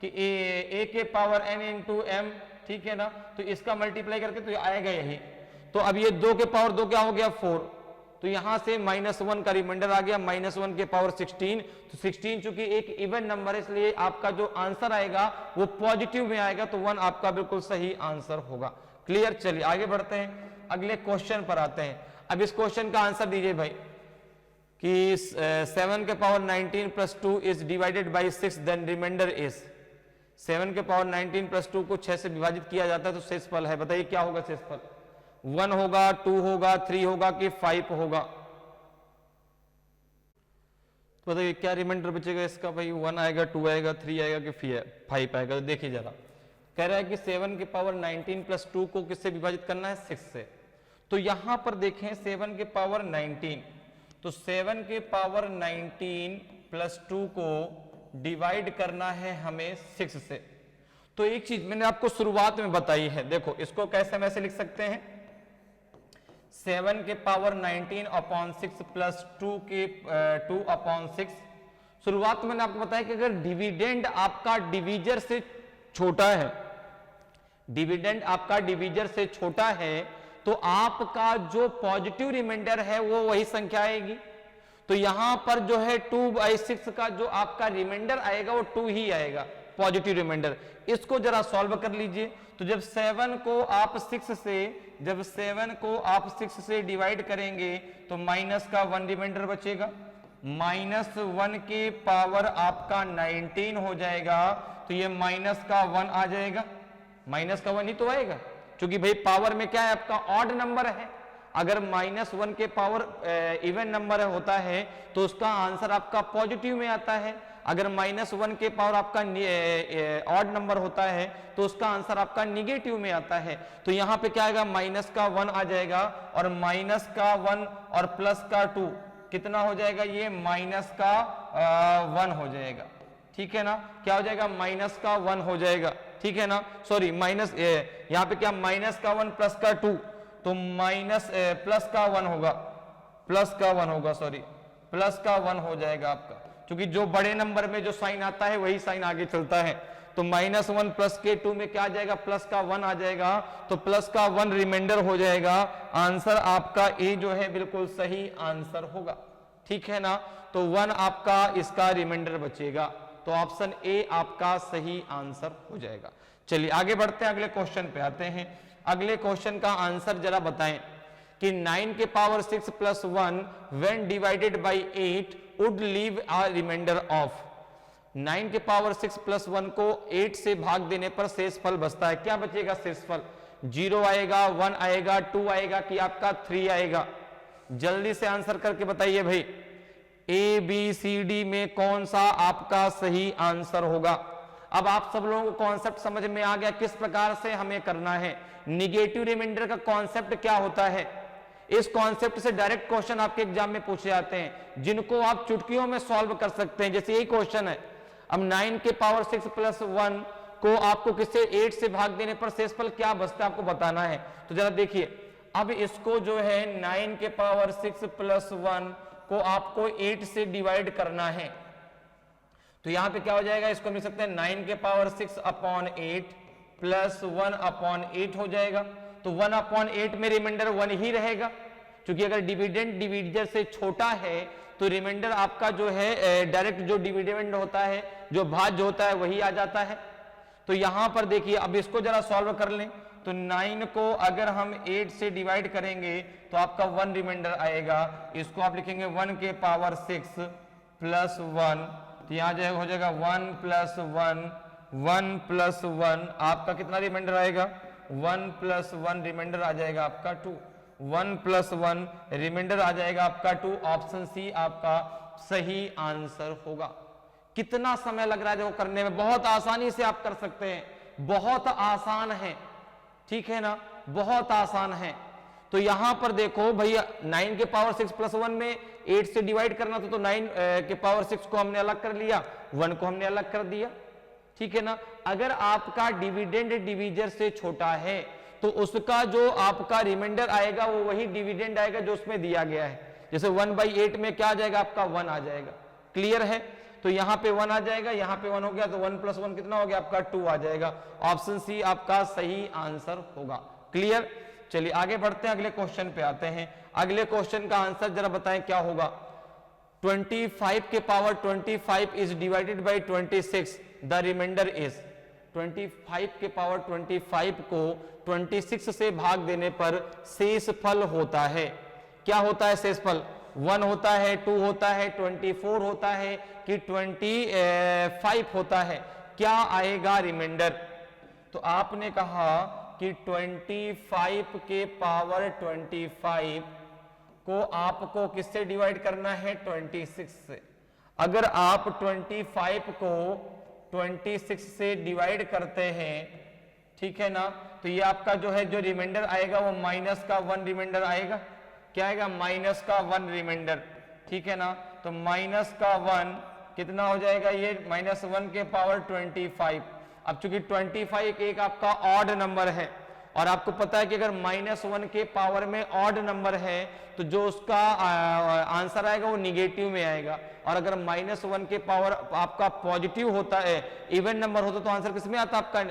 कि a के पावर n इंटू m, ठीक है ना। तो इसका मल्टीप्लाई करके तो आएगा यही। तो अब ये 2 के पावर 2 क्या हो गया, 4। तो यहां से -1 का रिमाइंडर आ गया, -1 के पावर 16। तो 16 चूंकि एक इवन नंबर है इसलिए आपका जो आंसर आएगा वो पॉजिटिव में आएगा, तो 1 आपका बिल्कुल सही आंसर होगा। क्लियर, चलिए आगे बढ़ते हैं, अगले क्वेश्चन पर आते हैं। अब इस क्वेश्चन का आंसर दीजिए भाई कि 7 के power 19 plus 2 is divided by 6, then remainder is. 7 के पावर 19 प्लस 2 को 6 से विभाजित किया जाता है तो शेषफल है, बताइए क्या होगा शेषफल, 1 होगा, 2 होगा, 3 होगा कि 5 होगा। तो बताइए क्या रिमाइंडर बचेगा इसका, भाई 1 आएगा, 2 आएगा, 3 आएगा कि 5 आएगा। तो देखिए जरा, कह रहा है कि 7 के पावर 19 प्लस 2 को किससे विभाजित करना है, 6 से। तो यहां पर देखें 7 के पावर 19, तो 7 के पावर 19 प्लस 2 को डिवाइड करना है हमें 6 से। तो एक चीज मैंने आपको शुरुआत में बताई है, देखो इसको कैसे वैसे लिख सकते हैं, 7 के पावर 19 अपॉन 6 प्लस 2 अपॉन 6। शुरुआत में मैंने आपको बताया कि अगर डिविडेंड आपका डिवीजर से छोटा है, डिविडेंड आपका डिवीजर से छोटा है तो आपका जो पॉजिटिव रिमाइंडर है वो वही संख्या आएगी। तो यहां पर जो है 2/6 का जो आपका रिमाइंडर आएगा वो 2 ही आएगा, पॉजिटिव रिमाइंडर। इसको जरा सॉल्व कर लीजिए। तो जब 7 को आप 6 से डिवाइड करेंगे तो माइनस का 1 रिमाइंडर बचेगा, -1 के पावर आपका 19 हो जाएगा। तो ये माइनस का 1 आ जाएगा, माइनस का 1 ही तो आएगा, क्योंकि भाई पावर में क्या है आपका ऑड नंबर है। अगर -1 के पावर इवन नंबर होता है तो उसका आंसर आपका पॉजिटिव में आता है। अगर -1 के पावर आपका ऑड नंबर होता है तो उसका आंसर आपका निगेटिव में आता है। तो यहां पे क्या आएगा, माइनस का 1 आ जाएगा, और माइनस का 1 और प्लस का 2 कितना हो जाएगा, ये माइनस का 1 हो जाएगा। ठीक है ना, क्या हो जाएगा, माइनस का 1 हो जाएगा। ठीक है ना, सॉरी माइनस, यहाँ पे क्या माइनस का 1 प्लस का 2, तो माइनस प्लस का 1 होगा, प्लस का 1 होगा, सॉरी प्लस का 1 हो जाएगा आपका, क्योंकि जो बड़े नंबर में जो साइन आता है वही साइन आगे चलता है। तो -1 प्लस के 2 में क्या आ जाएगा, प्लस का 1 आ जाएगा, तो प्लस का 1 रिमाइंडर हो जाएगा। आंसर आपका ए जो है बिल्कुल सही आंसर होगा। ठीक है ना, तो 1 आपका इसका रिमाइंडर बचेगा, तो ऑप्शन ए आपका सही आंसर हो जाएगा। चलिए आगे बढ़ते हैं, अगले क्वेश्चन पे आते हैं। अगले क्वेश्चन का आंसर जरा बताएं कि 9 के power 6 + 1 when divided by 8 would leave a remainder of. 9 के पावर 6 + 1 को 8 से भाग देने पर शेषफल बचता है। क्या बचेगा शेषफल, 0 आएगा, 1 आएगा, 2 आएगा कि आपका 3 आएगा। जल्दी से आंसर करके बताइए भाई, ए बी सी डी में कौन सा आपका सही आंसर होगा। अब आप सब लोगों को कॉन्सेप्ट समझ में आ गया किस प्रकार से हमें करना है। निगेटिव रिमाइंडर का कॉन्सेप्ट क्या होता है, इस कॉन्सेप्ट से डायरेक्ट क्वेश्चन आपके एग्जाम में पूछे जाते हैं, जिनको आप चुटकियों में सॉल्व कर सकते हैं। जैसे यही क्वेश्चन है, अब 9 के पावर 6 + 1 को आपको किससे 8 से भाग देने पर शेषफल क्या बचता है आपको बताना है। तो जरा देखिए, अब इसको जो है 9 के पावर 6 + 1 को आपको 8 से डिवाइड करना है। तो यहां पे क्या हो जाएगा, इसको मिल सकते हैं 9 के पावर 6/8 + 1/8 हो जाएगा। तो 1/8 में रिमाइंडर 1 ही रहेगा, क्योंकि अगर डिविडेंड डिविजर से छोटा है तो रिमाइंडर आपका जो है डायरेक्ट जो डिविडेंड होता है, जो भाज्य होता है वही आ जाता है। तो यहां पर देखिए, अब इसको जरा सॉल्व कर लें। तो 9 को अगर हम 8 से डिवाइड करेंगे तो आपका 1 रिमाइंडर आएगा। इसको आप लिखेंगे 1 के पावर 6 + 1, तो यहां जाएगा, हो जाएगा 1 + 1, 1 + 1, आपका कितना रिमाइंडर आएगा, 1 + 1 रिमाइंडर आ जाएगा आपका 2, 1 + 1 रिमाइंडर आ जाएगा आपका 2। ऑप्शन सी आपका सही आंसर होगा। कितना समय लग रहा है देखो करने में, बहुत आसानी से आप कर सकते हैं, बहुत आसान है। ठीक है ना, बहुत आसान है। तो यहां पर देखो भैया, 9 के पावर 6 + 1 में 8 से डिवाइड करना था, तो 9 के पावर 6 को हमने अलग कर लिया, 1 को हमने अलग कर दिया। ठीक है ना, अगर आपका डिविडेंड डिविजर से छोटा है तो उसका जो आपका रिमाइंडर आएगा वो वही डिविडेंड आएगा जो उसमें दिया गया है। जैसे 1/8 में क्या आ जाएगा आपका 1 आ जाएगा। क्लियर है, तो यहां पे 1 आ जाएगा, यहां पे 1 हो गया, तो 1 + 1 कितना हो गया आपका 2 आ जाएगा। ऑप्शन सी आपका सही आंसर होगा। क्लियर, चलिए आगे बढ़ते हैं, अगले क्वेश्चन पे आते हैं। अगले क्वेश्चन का आंसर जरा बताएं क्या होगा। 25 के power 25 is divided by 26, the remainder is. 25 के पावर 25 को 26 से भाग देने पर शेषफल होता है। क्या होता है शेषफल, 1 होता है, 2 होता है, 24 होता है कि 25 होता है। क्या आएगा रिमाइंडर, तो आपने कहा कि 25 के पावर 25 को आपको किससे डिवाइड करना है, 26 से। अगर आप 25 को 26 से डिवाइड करते हैं, ठीक है ना, तो ये आपका जो है जो रिमाइंडर आएगा वो माइनस का 1 रिमाइंडर आएगा। क्या आएगा, माइनस का 1 रिमाइंडर। ठीक है ना, तो माइनस का 1 कितना हो जाएगा, ये -1 के पावर 25। अब चूंकि 25 एक आपका ऑड नंबर है, और आपको पता है कि अगर -1 के पावर में ऑड नंबर है तो जो उसका आंसर आएगा वो निगेटिव में आएगा, और अगर -1 के पावर आपका पॉजिटिव होता है, इवन नंबर होता तो आंसर किस में आता, आपका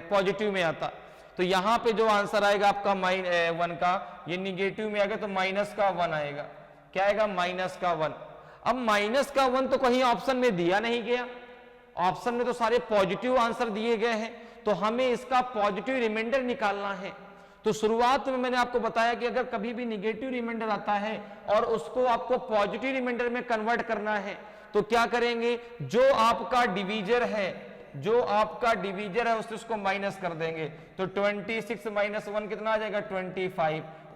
पॉजिटिव में आता। तो यहां पे जो आंसर आएगा आपका -1 का, ये निगेटिव में आएगा तो -1 आएगा। क्या आएगा? -1। अब -1 तो कहीं ऑप्शन में दिया नहीं गया, ऑप्शन में तो सारे पॉजिटिव आंसर दिए गए हैं, तो हमें इसका पॉजिटिव रिमाइंडर निकालना है। तो शुरुआत में मैंने आपको बताया कि अगर कभी भी निगेटिव रिमाइंडर आता है और उसको आपको पॉजिटिव रिमाइंडर में कन्वर्ट करना है तो क्या करेंगे, जो आपका डिवीजर है उसको माइनस कर देंगे। तो 26 - 1 कितना आ जाएगा?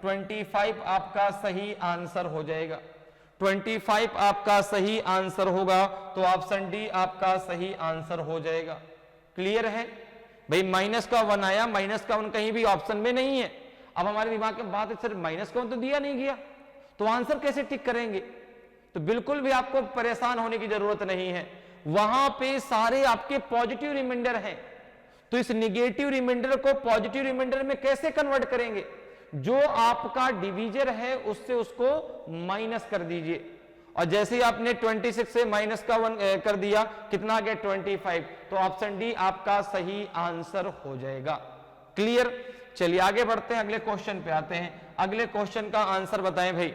25 आपका सही आंसर हो जाएगा। 25 आपका सही आंसर होगा, तो ऑप्शन डी आपका सही आंसर हो जाएगा। क्लियर है भाई? -1 आया, -1 कहीं भी ऑप्शन में नहीं है। अब हमारे दिमाग में बात है सर -1 तो दिया नहीं गया, तो आंसर कैसे टिक करेंगे? तो बिल्कुल भी आपको परेशान होने की जरूरत नहीं है, वहां पे सारे आपके पॉजिटिव रिमाइंडर हैं। तो इस निगेटिव रिमाइंडर को पॉजिटिव रिमाइंडर में कैसे कन्वर्ट करेंगे? जो आपका डिवीजर है उससे उसको माइनस कर दीजिए, और जैसे ही आपने 26 से -1 कर दिया, कितना आ गया? 25। तो ऑप्शन डी आपका सही आंसर हो जाएगा। क्लियर? चलिए आगे बढ़ते हैं, अगले क्वेश्चन पे आते हैं। अगले क्वेश्चन का आंसर बताएं भाई।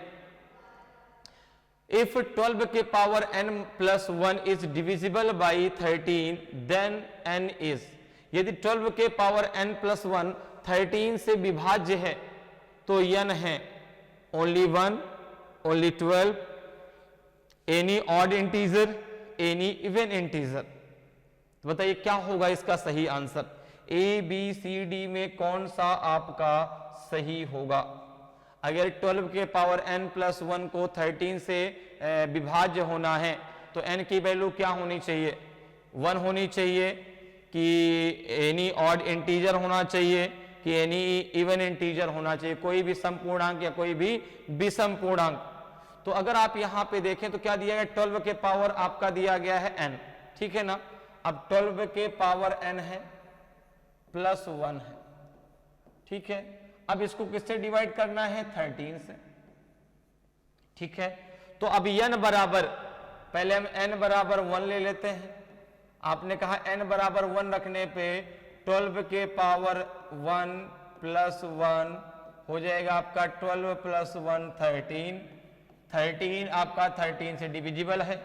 इफ 12 के power n+1 is divisible by 13 then n is. यदि 12 के पावर n+1 13 से विभाज्य है तो n है only 1, only 12, any odd integer, any even integer. तो बताइए क्या होगा इसका सही answer? A B C D में कौन सा आपका सही होगा? अगर 12 के पावर n+1 को 13 से विभाज्य होना है तो n की वैल्यू क्या होनी चाहिए? 1 होनी चाहिए, कि एनी ऑड इंटीजर होना चाहिए, कि एनी इवन इंटीजर होना चाहिए, कोई भी समपूर्णांक या कोई भी विषम पूर्णांक। तो अगर आप यहां पे देखें तो क्या दिया गया? 12 के पावर आपका दिया गया है n, ठीक है ना। अब 12 के पावर n है +1 है, ठीक है। अब इसको किससे डिवाइड करना है? 13 से, ठीक है। तो अब n बराबर, पहले हम n बराबर 1 ले लेते हैं। आपने कहा n बराबर 1 रखने पे 12 के पावर 1 + 1 हो जाएगा आपका 12 + 1 13। 13 आपका 13 से डिविजिबल है,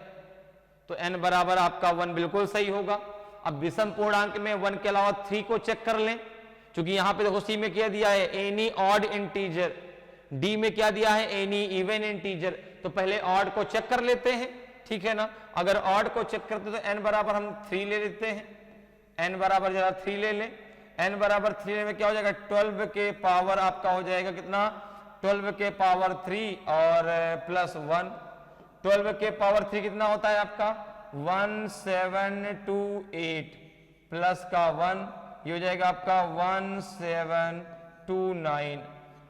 तो n बराबर आपका 1 बिल्कुल सही होगा। अब विषम पूर्णांक में 1 के अलावा 3 को चेक कर लें, क्योंकि यहां पे देखो सी में क्या दिया है? एनी ऑड इंटीजर, डी में क्या दिया है? Any even integer. तो पहले ऑड को चेक कर लेते हैं, ठीक है ना। अगर ऑड को चेक करते तो n बराबर हम 3 ले लेते हैं, n बराबर जरा 3 ले लें। n बराबर 3 में क्या हो जाएगा? 12 के पावर आपका हो जाएगा कितना? 12 के पावर 3 और +1। 12 के पावर 3 कितना होता है आपका? 1728 प्लस का 1, ये हो जाएगा आपका 1729।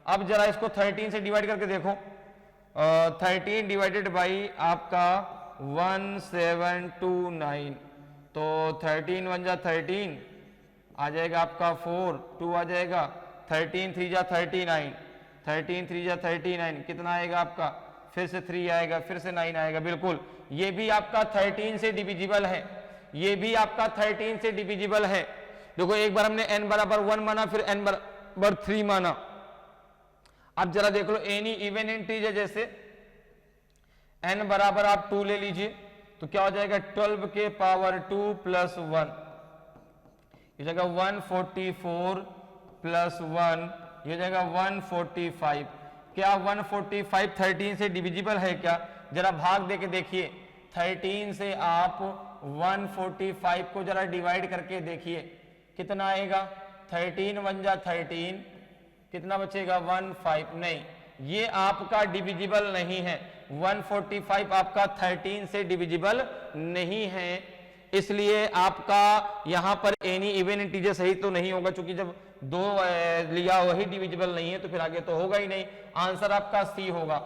अब जरा इसको 13 से डिवाइड करके देखो, 13 डिवाइडेड बाई आपका 1729, तो 13 1 जा 13 आ जाएगा आपका 4, 2 आ जाएगा, 13 3 जा 39, 13 3 जा 39, कितना आएगा आपका? फिर से 3 आएगा, फिर से 9 आएगा। बिल्कुल ये भी आपका 13 से डिविजिबल है, ये भी आपका 13 से डिविजिबल है। देखो एक बार हमने n बराबर 1 माना, फिर n बराबर 3 माना। अब जरा देख लो एनी इवन इंटीजर, जैसे n बराबर आप 2 ले लीजिए, तो क्या हो जाएगा? 12 के पावर 2 + 1, ये जाएगा 144 + 1, ये जाएगा 145। क्या 145 13 से डिविजिबल है क्या? जरा भाग देके देखिए, 13 से आप 145 को जरा डिवाइड करके देखिए, कितना आएगा? 13 1 जा 13, कितना बचेगा? 15। नहीं, ये आपका डिविजिबल नहीं है, 145 आपका 13 से डिविजिबल नहीं है, इसलिए आपका यहां पर एनी इवन इंटीजर सही तो नहीं होगा, क्योंकि जब 2 लिया वही डिविजिबल नहीं है तो फिर आगे तो होगा ही नहीं। आंसर आपका सी होगा,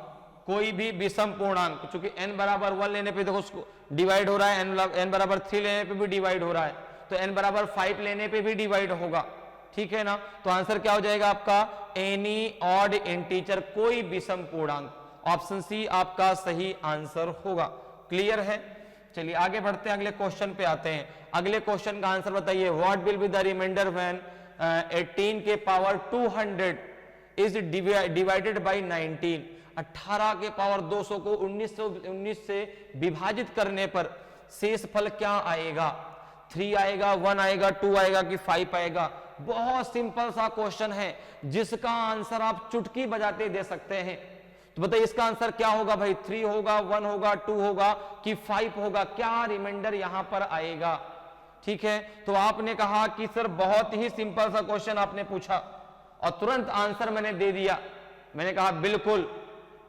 कोई भी विषम पूर्णांक, क्योंकि n बराबर 1 लेने पे देखो उसको डिवाइड हो रहा है, n बराबर 3 लेने पे भी डिवाइड हो रहा है, तो n बराबर 5 लेने पे भी डिवाइड होगा, ठीक है ना। तो आंसर क्या हो जाएगा आपका? एनी ऑड इंटीजर, कोई विषम पूर्णांक। ऑप्शन सी आपका सही आंसर होगा। क्लियर है? चलिए आगे बढ़ते हैं, अगले क्वेश्चन पे आते हैं। अगले क्वेश्चन का आंसर बताइए। What will be the remainder when 18 के पावर 200 इज डिवाइडेड बाई 19, 18 के पावर 200 को 19 से विभाजित करने पर शेष फल क्या आएगा? 3 आएगा, 1 आएगा, 2 आएगा कि 5 आएगा? बहुत सिंपल सा क्वेश्चन है जिसका आंसर आप चुटकी बजाते दे सकते हैं। तो बताइए इसका आंसर क्या होगा भाई? 3 होगा, 1 होगा, 2 होगा कि 5 होगा? क्या रिमाइंडर यहां पर आएगा? ठीक है, तो आपने कहा कि सर बहुत ही सिंपल सा क्वेश्चन आपने पूछा और तुरंत आंसर मैंने दे दिया। मैंने कहा बिल्कुल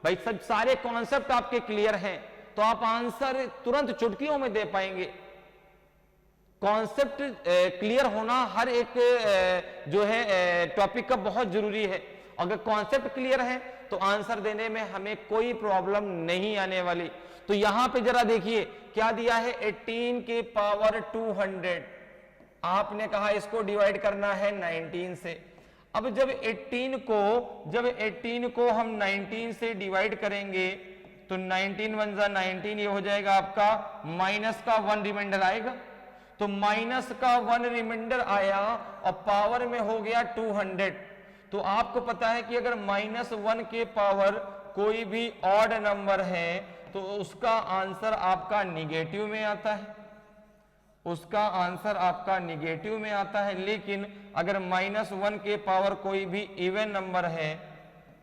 भाई, सब सारे कॉन्सेप्ट आपके क्लियर हैं तो आप आंसर तुरंत चुटकियों में दे पाएंगे। कॉन्सेप्ट क्लियर होना हर एक जो है टॉपिक का बहुत जरूरी है। अगर कॉन्सेप्ट क्लियर है तो आंसर देने में हमें कोई प्रॉब्लम नहीं आने वाली। तो यहां पे जरा देखिए क्या दिया है, 18 के पावर 200, आपने कहा इसको डिवाइड करना है 19 से। अब जब 18 को हम 19 से डिवाइड करेंगे तो 19 1 जा 19, ये हो जाएगा आपका माइनस का 1 रिमाइंडर आएगा। तो माइनस का 1 रिमाइंडर आया और पावर में हो गया 200। तो आपको पता है कि अगर -1 के पावर कोई भी ऑड नंबर है तो उसका आंसर आपका निगेटिव में आता है, उसका आंसर आपका निगेटिव में आता है। लेकिन अगर -1 के पावर कोई भी इवन नंबर है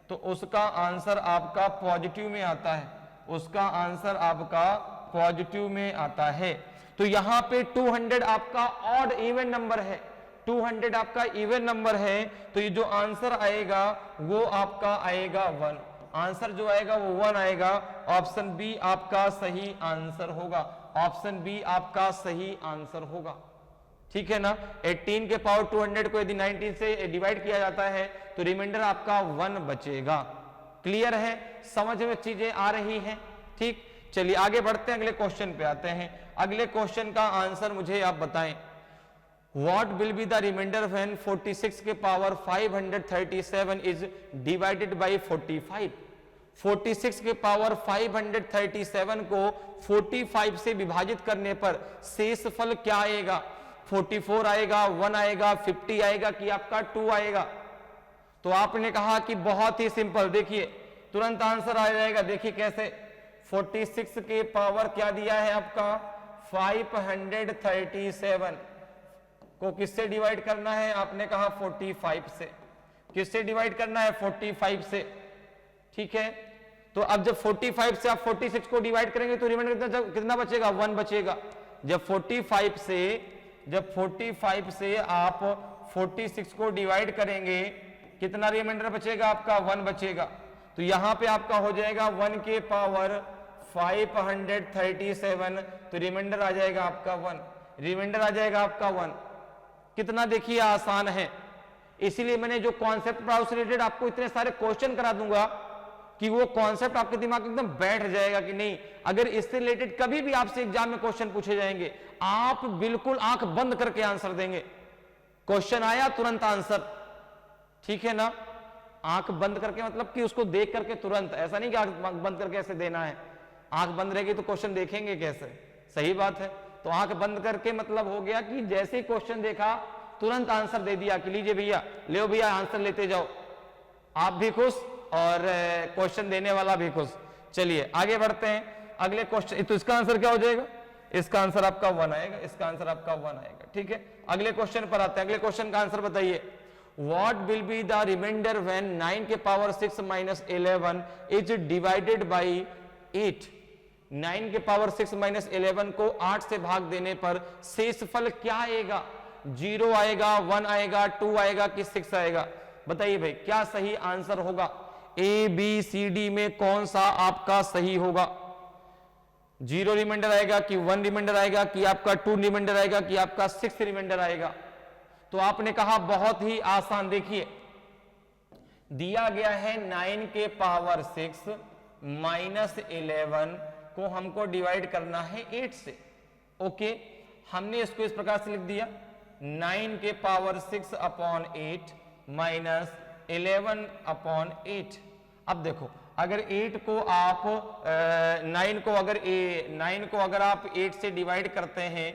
तो उसका आंसर आपका पॉजिटिव में आता है, उसका आंसर आपका पॉजिटिव में आता है। तो यहां पे 200 आपका ऑड इवन नंबर है, 200 आपका इवन नंबर है, तो ये जो आंसर आएगा वो आपका आएगा 1। आंसर जो आएगा वो 1 आएगा। ऑप्शन बी आपका सही आंसर होगा, ऑप्शन बी आपका सही आंसर होगा। ठीक है ना? 18 के पावर 200 को यदि 19 से डिवाइड किया जाता है तो रिमाइंडर आपका 1 बचेगा। क्लियर है? समझ में चीजें आ रही हैं? ठीक, चलिए आगे बढ़ते हैं, अगले क्वेश्चन पे आते हैं। अगले क्वेश्चन का आंसर मुझे आप बताएं। What will be the remainder when 46 के पावर 537 is divided by 45? 46 के पावर 537 को 45 से विभाजित करने पर शेष फल क्या आएगा? 44 आएगा, 1 आएगा, 50 आएगा कि आपका 2 आएगा? तो आपने कहा कि बहुत ही सिंपल, देखिए तुरंत आंसर आ जाएगा। देखिए कैसे, 46 के पावर क्या दिया है आपका 537 को किससे डिवाइड करना है? आपने कहा 45 से। किससे डिवाइड करना है? 45 से। ठीक है, तो अब जब 45 से आप 46 को डिवाइड करेंगे तो रिमाइंडर कितना बचेगा? 1 बचेगा। जब 45 से आप 46 को डिवाइड करेंगे कितना रिमाइंडर बचेगा? आपका 1 बचेगा। तो यहां पे आपका हो जाएगा 1 के पावर 537, तो रिमाइंडर आ जाएगा आपका 1, रिमाइंडर आ जाएगा आपका 1। कितना देखिए आसान है। इसीलिए मैंने जो कॉन्सेप्ट पढ़ा उससे रिलेटेड आपको इतने सारे क्वेश्चन करा दूंगा कि वो कॉन्सेप्ट आपके दिमाग में एकदम बैठ जाएगा कि नहीं। अगर इससे रिलेटेड कभी भी आपसे एग्जाम में क्वेश्चन पूछे जाएंगे आप बिल्कुल आंख बंद करके आंसर देंगे। क्वेश्चन आया तुरंत आंसर, ठीक है ना? आंख बंद करके मतलब कि उसको देख करके तुरंत, ऐसा नहीं कि आंख बंद करके ऐसे देना है। आंख बंद रहेगी तो क्वेश्चन देखेंगे कैसे? सही बात है। तो आंख बंद करके मतलब हो गया कि जैसे ही क्वेश्चन देखा तुरंत आंसर दे दिया कि लीजिए भैया, ले भैया आंसर लेते जाओ। आप भी खुश और क्वेश्चन देने वाला भी खुश। चलिए आगे बढ़ते हैं, अगले क्वेश्चन। तो इसका आंसर क्या हो जाएगा? इसका आंसर आपका 1 आएगा, इसका आंसर आपका 1 आएगा। ठीक है, अगले क्वेश्चन पर आते हैं। अगले क्वेश्चन का आंसर बताइए। What will be the remainder when 9 के power 6 minus 11 is divided by 8? 9 के पावर 6 माइनस 11 को 8 से भाग देने पर शेष फल क्या आएगा? 0 आएगा, 1 आएगा, 2 आएगा कि 6 आएगा? बताइए भाई क्या सही आंसर होगा? ए बी सी डी में कौन सा आपका सही होगा? 0 रिमाइंडर आएगा कि 1 रिमाइंडर आएगा कि आपका 2 रिमाइंडर आएगा कि आपका 6 रिमाइंडर आएगा? तो आपने कहा बहुत ही आसान। देखिए दिया गया है 9 के पावर 6 माइनस 11 को हमको डिवाइड करना है 8 से। ओके, हमने इसको इस प्रकार से लिख दिया 9 के पावर 6 अपॉन 8 माइनस 11 अपॉन 8। अब देखो अगर 8 को आप 9 को अगर आप 8 से डिवाइड करते हैं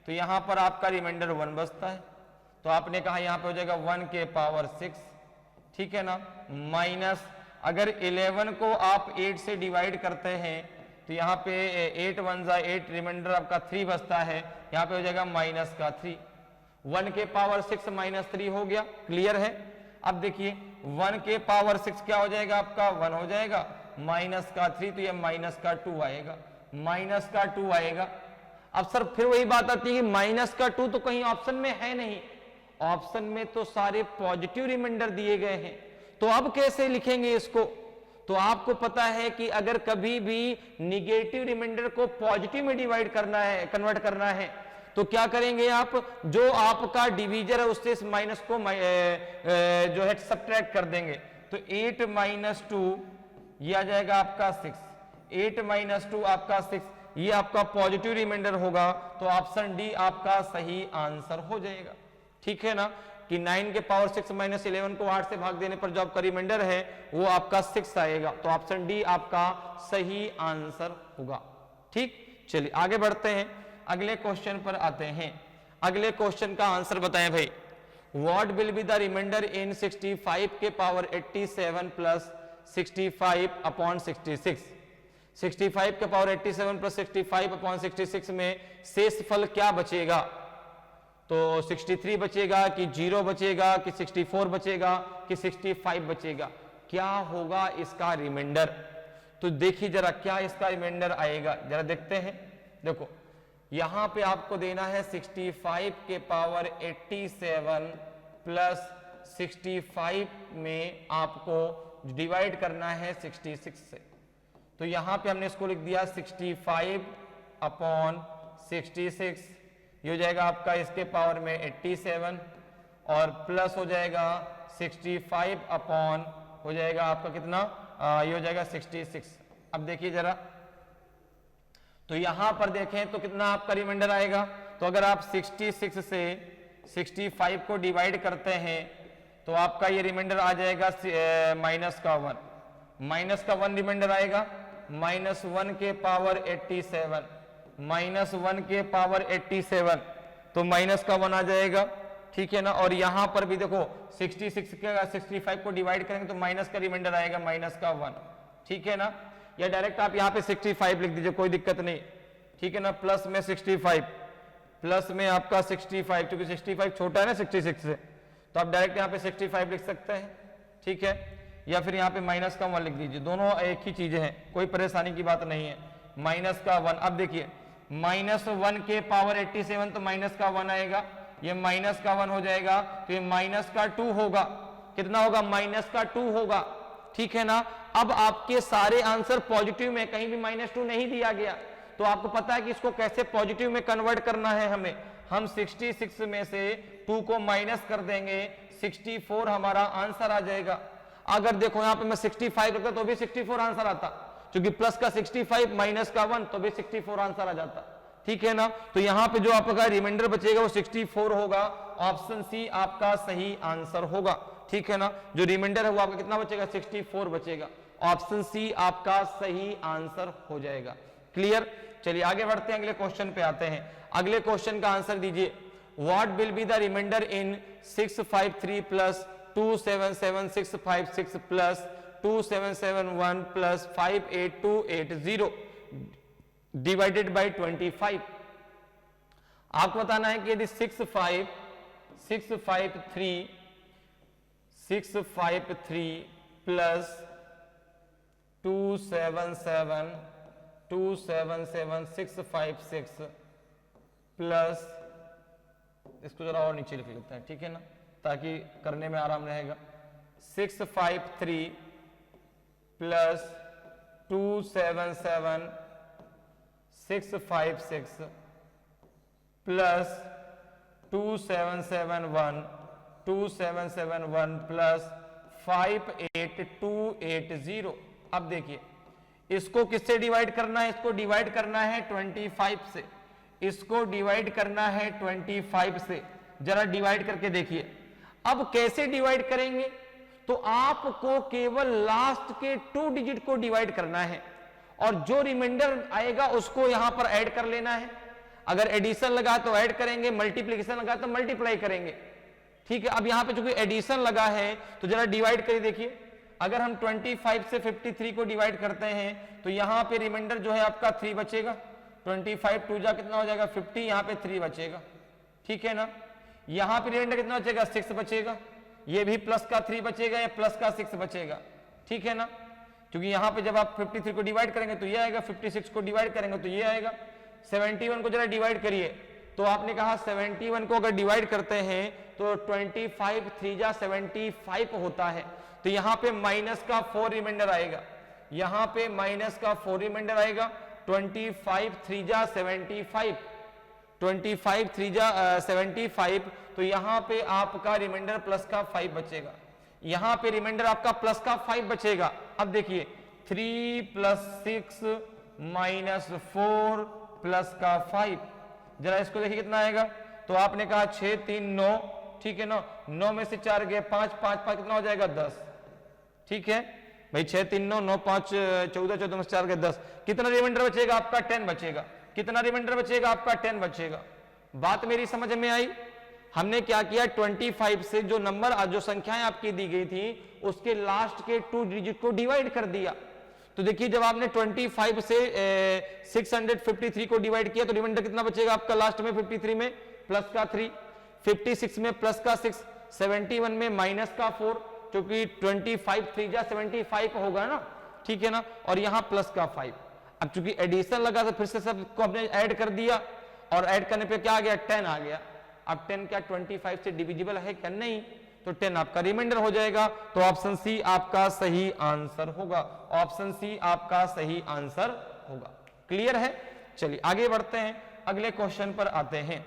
तो यहां पर आपका रिमाइंडर 1 बचता है। तो आपने कहा यहाँ पे हो जाएगा 1 के पावर 6, ठीक है ना, माइनस अगर 11 को आप 8 से डिवाइड करते हैं तो यहाँ पे 8 1 जा 8, रिमाइंडर आपका 3 बचता है, यहाँ पे हो जाएगा माइनस का 3, 1 के पावर 6 माइनस 3 हो गया, क्लियर है। अब देखिए 1 के पावर 6 क्या हो जाएगा आपका 1 हो जाएगा, माइनस का 3 तो ये माइनस का 2 आएगा, माइनस का 2 आएगा। अब सर फिर वही बात आती है कि माइनस का 2 तो कहीं ऑप्शन में है नहीं, ऑप्शन में तो सारे पॉजिटिव रिमाइंडर दिए गए हैं, तो अब कैसे लिखेंगे इसको। तो आपको पता है कि अगर कभी भी निगेटिव रिमाइंडर को पॉजिटिव में डिवाइड करना है, कन्वर्ट करना है, तो क्या करेंगे आप, जो आपका डिवीजर है उससे इस माइनस को जो है सब्ट्रैक्ट कर देंगे। तो 8 माइनस 2 ये आ जाएगा आपका 6, 8 माइनस 2 आपका 6, ये आपका पॉजिटिव रिमाइंडर होगा, तो ऑप्शन डी आपका सही आंसर हो जाएगा, ठीक है ना, कि 9 के पावर 6 माइनस 11 को 8 से भाग देने पर जो आपका रिमाइंडर है वो आपका 6 आएगा, तो ऑप्शन डी आपका सही आंसर होगा, ठीक। चलिए आगे बढ़ते हैं, अगले क्वेश्चन पर आते हैं। अगले क्वेश्चन का आंसर बताएं भाई, what will be the reminder in 65 के पावर 87 प्लस 65 अपॉन 66। 65 के पावर 87 प्लस 65 अपॉन 66 में शेष फल क्या बचेगा, तो 63 बचेगा कि 0 बचेगा कि 64 बचेगा कि 65 बचेगा, क्या होगा इसका रिमाइंडर। तो देखिए जरा क्या इसका रिमाइंडर आएगा, जरा देखते हैं। देखो यहां पे आपको देना है 65 के पावर 87 प्लस 65 में आपको डिवाइड करना है 66 से, तो यहां पे हमने इसको लिख दिया 65 अपॉन 66, ये हो जाएगा आपका इसके पावर में 87 और प्लस हो जाएगा 65 अपॉन हो जाएगा आपका कितना, ये हो जाएगा 66। अब देखिए जरा, तो यहां पर देखें तो कितना आपका रिमाइंडर आएगा, तो अगर आप 66 से 65 को डिवाइड करते हैं तो आपका ये रिमाइंडर आ जाएगा माइनस का 1, माइनस का 1 रिमाइंडर आएगा, माइनस 1 के पावर 87, माइनस 1 के पावर 87, तो माइनस का 1 आ जाएगा, ठीक है ना। और यहां पर भी देखो 66 के 65 को डिवाइड करेंगे तो माइनस का रिमाइंडर आएगा माइनस का 1, ठीक है ना। या डायरेक्ट आप यहां पे 65 लिख दीजिए, कोई दिक्कत नहीं, ठीक है ना। प्लस में 65, प्लस में आपका 65, क्योंकि 65 छोटा है ना 66 से, तो आप डायरेक्ट यहां पे 65 लिख सकते हैं, ठीक है। या फिर यहाँ पे माइनस का 1 लिख दीजिए, दोनों एक ही चीजें हैं, कोई परेशानी की बात नहीं है। माइनस का 1, अब देखिए माइनस 1 के पावर 87 तो माइनस का 1 आएगा, ये माइनस का 1 हो जाएगा, तो ये माइनस का 2 होगा, कितना होगा, माइनस का 2 होगा, ठीक है ना। अब आपके सारे आंसर पॉजिटिव में, कहीं भी -2 नहीं दिया गया, तो आपको पता है कि इसको कैसे पॉजिटिव में कन्वर्ट करना है हमें। हम 66 में से 2 को माइनस कर देंगे, 64 हमारा आंसर आ जाएगा। अगर देखो यहां पे मैं 65 रखता तो भी 64 आंसर आता, क्योंकि प्लस का 65 माइनस का 1 तो भी 64 आंसर आ जाता, ठीक है ना। तो यहां पे जो आपका रिमाइंडर बचेगा वो 64 होगा, ऑप्शन सी आपका सही आंसर होगा, ठीक है ना। जो रिमाइंडर है वो आपका कितना बचेगा, 64 बचेगा, ऑप्शन सी आपका सही आंसर हो जाएगा, क्लियर। चलिए आगे बढ़ते हैं, अगले क्वेश्चन पे आते हैं। अगले क्वेश्चन का आंसर दीजिए, what will be the reminder in 653 plus 277656 plus 2771 plus 58280 divided by 25। आपको बताना है कि यदि 653 प्लस 277656 प्लस, इसको जरा और नीचे लिख लेते हैं, ठीक है ना, ताकि करने में आराम रहेगा। 653 प्लस 277656 प्लस 2771 प्लस 58280। अब देखिए इसको किससे डिवाइड करना है, इसको डिवाइड करना है 25 से, इसको डिवाइड करना है 25 से। जरा डिवाइड करके देखिए, अब कैसे डिवाइड करेंगे, तो आपको केवल लास्ट के 2 डिजिट को डिवाइड करना है और जो रिमाइंडर आएगा उसको यहां पर ऐड कर लेना है। अगर एडिशन लगा तो ऐड करेंगे, मल्टीप्लिकेशन लगा तो मल्टीप्लाई करेंगे, ठीक है। अब यहाँ पे चूंकि एडिशन लगा है तो जरा डिवाइड करिए, देखिए अगर हम 25 से 53 को डिवाइड करते हैं तो यहाँ पे रिमाइंडर जो है आपका 3 बचेगा। 25 2 जा कितना हो जाएगा 50, यहाँ पे 3 बचेगा, ठीक है ना। यहाँ पे रिमाइंडर कितना बचेगा 6 बचेगा, ये भी प्लस का 3 बचेगा या प्लस का 6 बचेगा, ठीक है ना। क्योंकि यहाँ पे जब आप 53 को डिवाइड करेंगे तो ये आएगा, 56 को डिवाइड करेंगे तो ये आएगा। 71 को जरा डिवाइड करिए, तो आपने कहा 71 को अगर डिवाइड करते हैं तो 25 3 जा 75 होता है, तो यहाँ पे माइनस का 4 रिमाइंडर आएगा, यहाँ पे माइनस का 4 रिमाइंडर आएगा। 25 3 जा 75, 25 3 जा 75, तो यहाँ पे आपका रिमाइंडर प्लस का 5 बचेगा, यहाँ पे रिमाइंडर आपका प्लस का 5 बचेगा। अब देखिए 3 + 6 - 4 प्लस का 5, जरा इसको देखिए कितना आएगा। तो आपने कहा 6 3 9, ठीक है ना, 9 में से 4 गए 5 5 5 कितना हो जाएगा 10, ठीक है भाई। 6 3 9 9 5 14, 14 में से 4 गए 10, कितना रिमाइंडर बचेगा आपका 10 बचेगा। कितना रिमाइंडर बचेगा आपका 10 बचेगा। बात मेरी समझ में आई। हमने क्या किया, 25 से जो नंबर जो संख्याएं आपकी दी गई थी उसके लास्ट के 2 डिजिट को डिवाइड कर दिया। तो देखिए जब आपने 25 से 653 को डिवाइड किया तो रिमाइंडर कितना बचेगा आपका लास्ट में 53 में प्लस का 3, 56 में प्लस का 6, 71 में माइनस का 4, क्योंकि 25 3 जा 75 होगा ना, ठीक है ना, और यहाँ प्लस का 5। अब चूंकि एडिशन लगा तो फिर से सबको आपने ऐड कर दिया, और ऐड करने पे क्या आ गया 10 आ गया। अब 10 क्या 25 से डिविजिबल है क्या, नहीं, तो 10 आपका रिमाइंडर हो जाएगा। तो ऑप्शन सी आपका सही आंसर होगा, ऑप्शन सी आपका सही आंसर होगा। क्लियर है। चलिए आगे बढ़ते हैं, अगले क्वेश्चन पर आते हैं।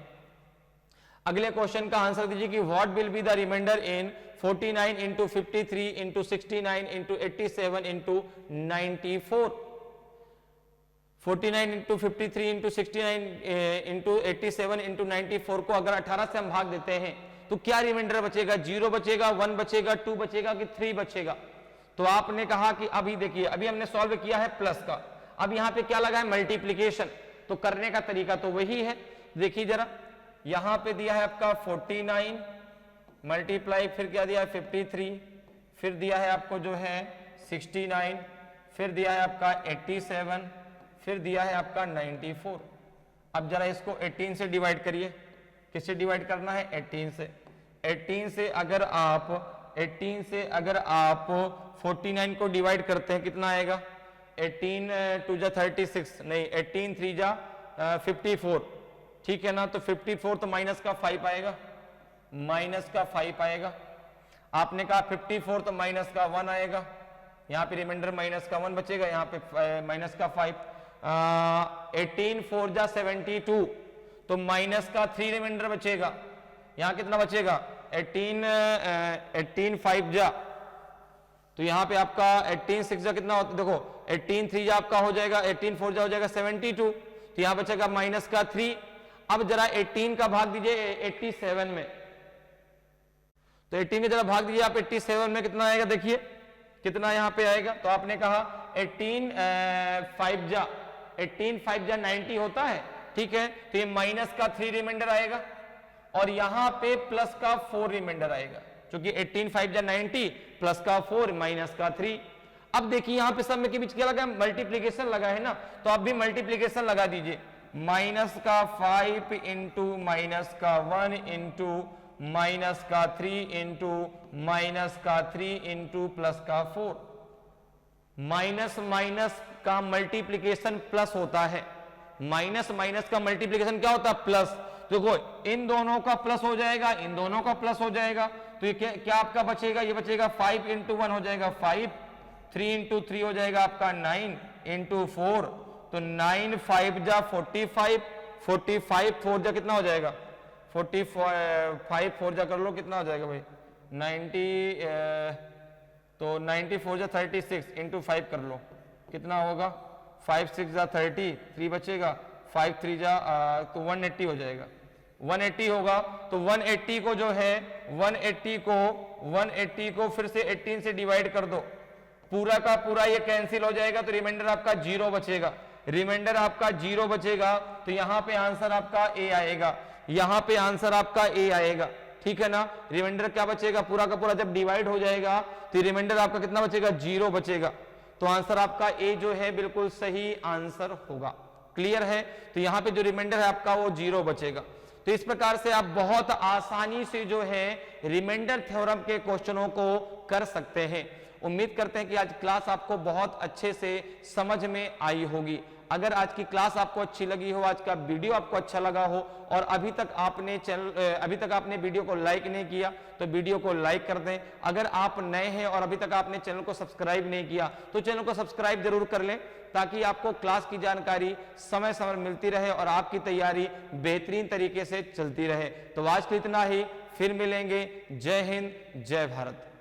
अगले क्वेश्चन का आंसर दीजिए कि what will be the reminder in 49 × 53 × 69 × 87 × 94। 49 × 53 × 69 × 87 × 94 को अगर 18 से हम भाग देते हैं तो क्या रिमाइंडर बचेगा, 0 बचेगा, 1 बचेगा, 2 बचेगा कि 3 बचेगा। तो आपने कहा कि अभी देखिए अभी हमने सॉल्व किया है प्लस का, अब यहाँ पे क्या लगा है मल्टीप्लीकेशन, तो करने का तरीका तो वही है। देखिए जरा यहाँ पे दिया है आपका 49 मल्टीप्लाई, फिर क्या दिया है 53, फिर दिया है आपको जो है 69, फिर दिया है आपका 87, फिर दिया है आपका 94। अब जरा इसको 18 से डिवाइड करिए। किससे डिवाइड करना है 18 से। 18 से अगर आप 49 को डिवाइड करते हैं कितना आएगा, 18 2 जा 36, नहीं 18 3 जा 54, ठीक है ना। तो 54 तो माइनस का 5 आएगा, माइनस का 5 आएगा। आपने कहा 54 तो माइनस का 1 आएगा, यहाँ पे रिमाइंडर माइनस का 1 बचेगा, यहाँ पे माइनस का 5। 18 4 जा 72, तो माइनस का 3 रिमाइंडर बचेगा, यहाँ कितना बचेगा 18 5 जा, तो यहाँ पे आपका 18 6 जा कितना होता, देखो 18 3 जा आपका हो जाएगा, 18 4 जा हो जाएगा 72, तो यहाँ बचेगा माइनस का 3। अब जरा 18 का भाग दीजिए 87 में, तो 18 का जरा भाग दीजिए आप 87 में, कितना आएगा देखिए कितना यहाँ पे आएगा। तो आपने कहा 18 5 जा 90 होता है, ठीक है, तो ये माइनस का 3 रिमाइंडर आएगा और यहाँ पे प्लस का 4 रिमाइंडर आएगा, क्योंकि 18 5 जा 90 प्लस का 4 माइनस का 3। अब देखिए यहाँ पे सब में के बीच क्या लगा है, मल्टीप्लीकेशन लगा है ना, तो आप भी मल्टीप्लीकेशन लगा दीजिए। माइनस का 5 इंटू माइनस का 1 इंटू माइनस का 3 इंटू माइनस का 3 इंटू प्लस का 4। माइनस माइनस का मल्टीप्लीकेशन प्लस होता है, माइनस माइनस का मल्टीप्लीकेशन क्या होता है प्लस। देखो इन दोनों का प्लस हो जाएगा, इन दोनों का प्लस हो जाएगा, तो ये क्या आपका बचेगा, ये बचेगा 5 इंटू 1 हो जाएगा 5, 3 इंटू 3 हो जाएगा आपका 9 इंटू 4, तो 9 5 जा 45, 45 4 जा कितना हो जाएगा 45 4 जा कर लो कितना हो जाएगा भाई 90, तो 94 जा 36 इंटू 5 कर लो कितना होगा 5 6 जा 30, 3 बचेगा 5 3 जा तो 180 हो जाएगा, 180 होगा। तो 180 को जो है 180 को फिर से 18 से डिवाइड कर दो, पूरा का पूरा ये कैंसिल हो जाएगा, तो रिमाइंडर आपका 0 बचेगा, रिमाइंडर आपका 0 बचेगा। तो यहाँ पे आंसर आपका ए आएगा, यहाँ पे आंसर आपका ए आएगा, ठीक है ना। रिमाइंडर क्या बचेगा, पूरा का पूरा जब डिवाइड हो जाएगा तो रिमाइंडर आपका कितना बचेगा, 0 बचेगा। तो आंसर आपका ए जो है बिल्कुल सही आंसर होगा। क्लियर है। तो यहां पे जो रिमाइंडर है आपका वो 0 बचेगा। तो इस प्रकार से आप बहुत आसानी से जो है रिमाइंडर थ्योरम के क्वेश्चनों को कर सकते हैं। उम्मीद करते हैं कि आज क्लास आपको बहुत अच्छे से समझ में आई होगी। अगर आज की क्लास आपको अच्छी लगी हो, आज का वीडियो आपको अच्छा लगा हो और अभी तक आपने वीडियो को लाइक नहीं किया तो वीडियो को लाइक कर दें। अगर आप नए हैं और अभी तक आपने चैनल को सब्सक्राइब नहीं किया तो चैनल को सब्सक्राइब जरूर कर लें, ताकि आपको क्लास की जानकारी समय समय मिलती रहे और आपकी तैयारी बेहतरीन तरीके से चलती रहे। तो आज के इतना ही, फिर मिलेंगे। जय हिंद, जय भारत।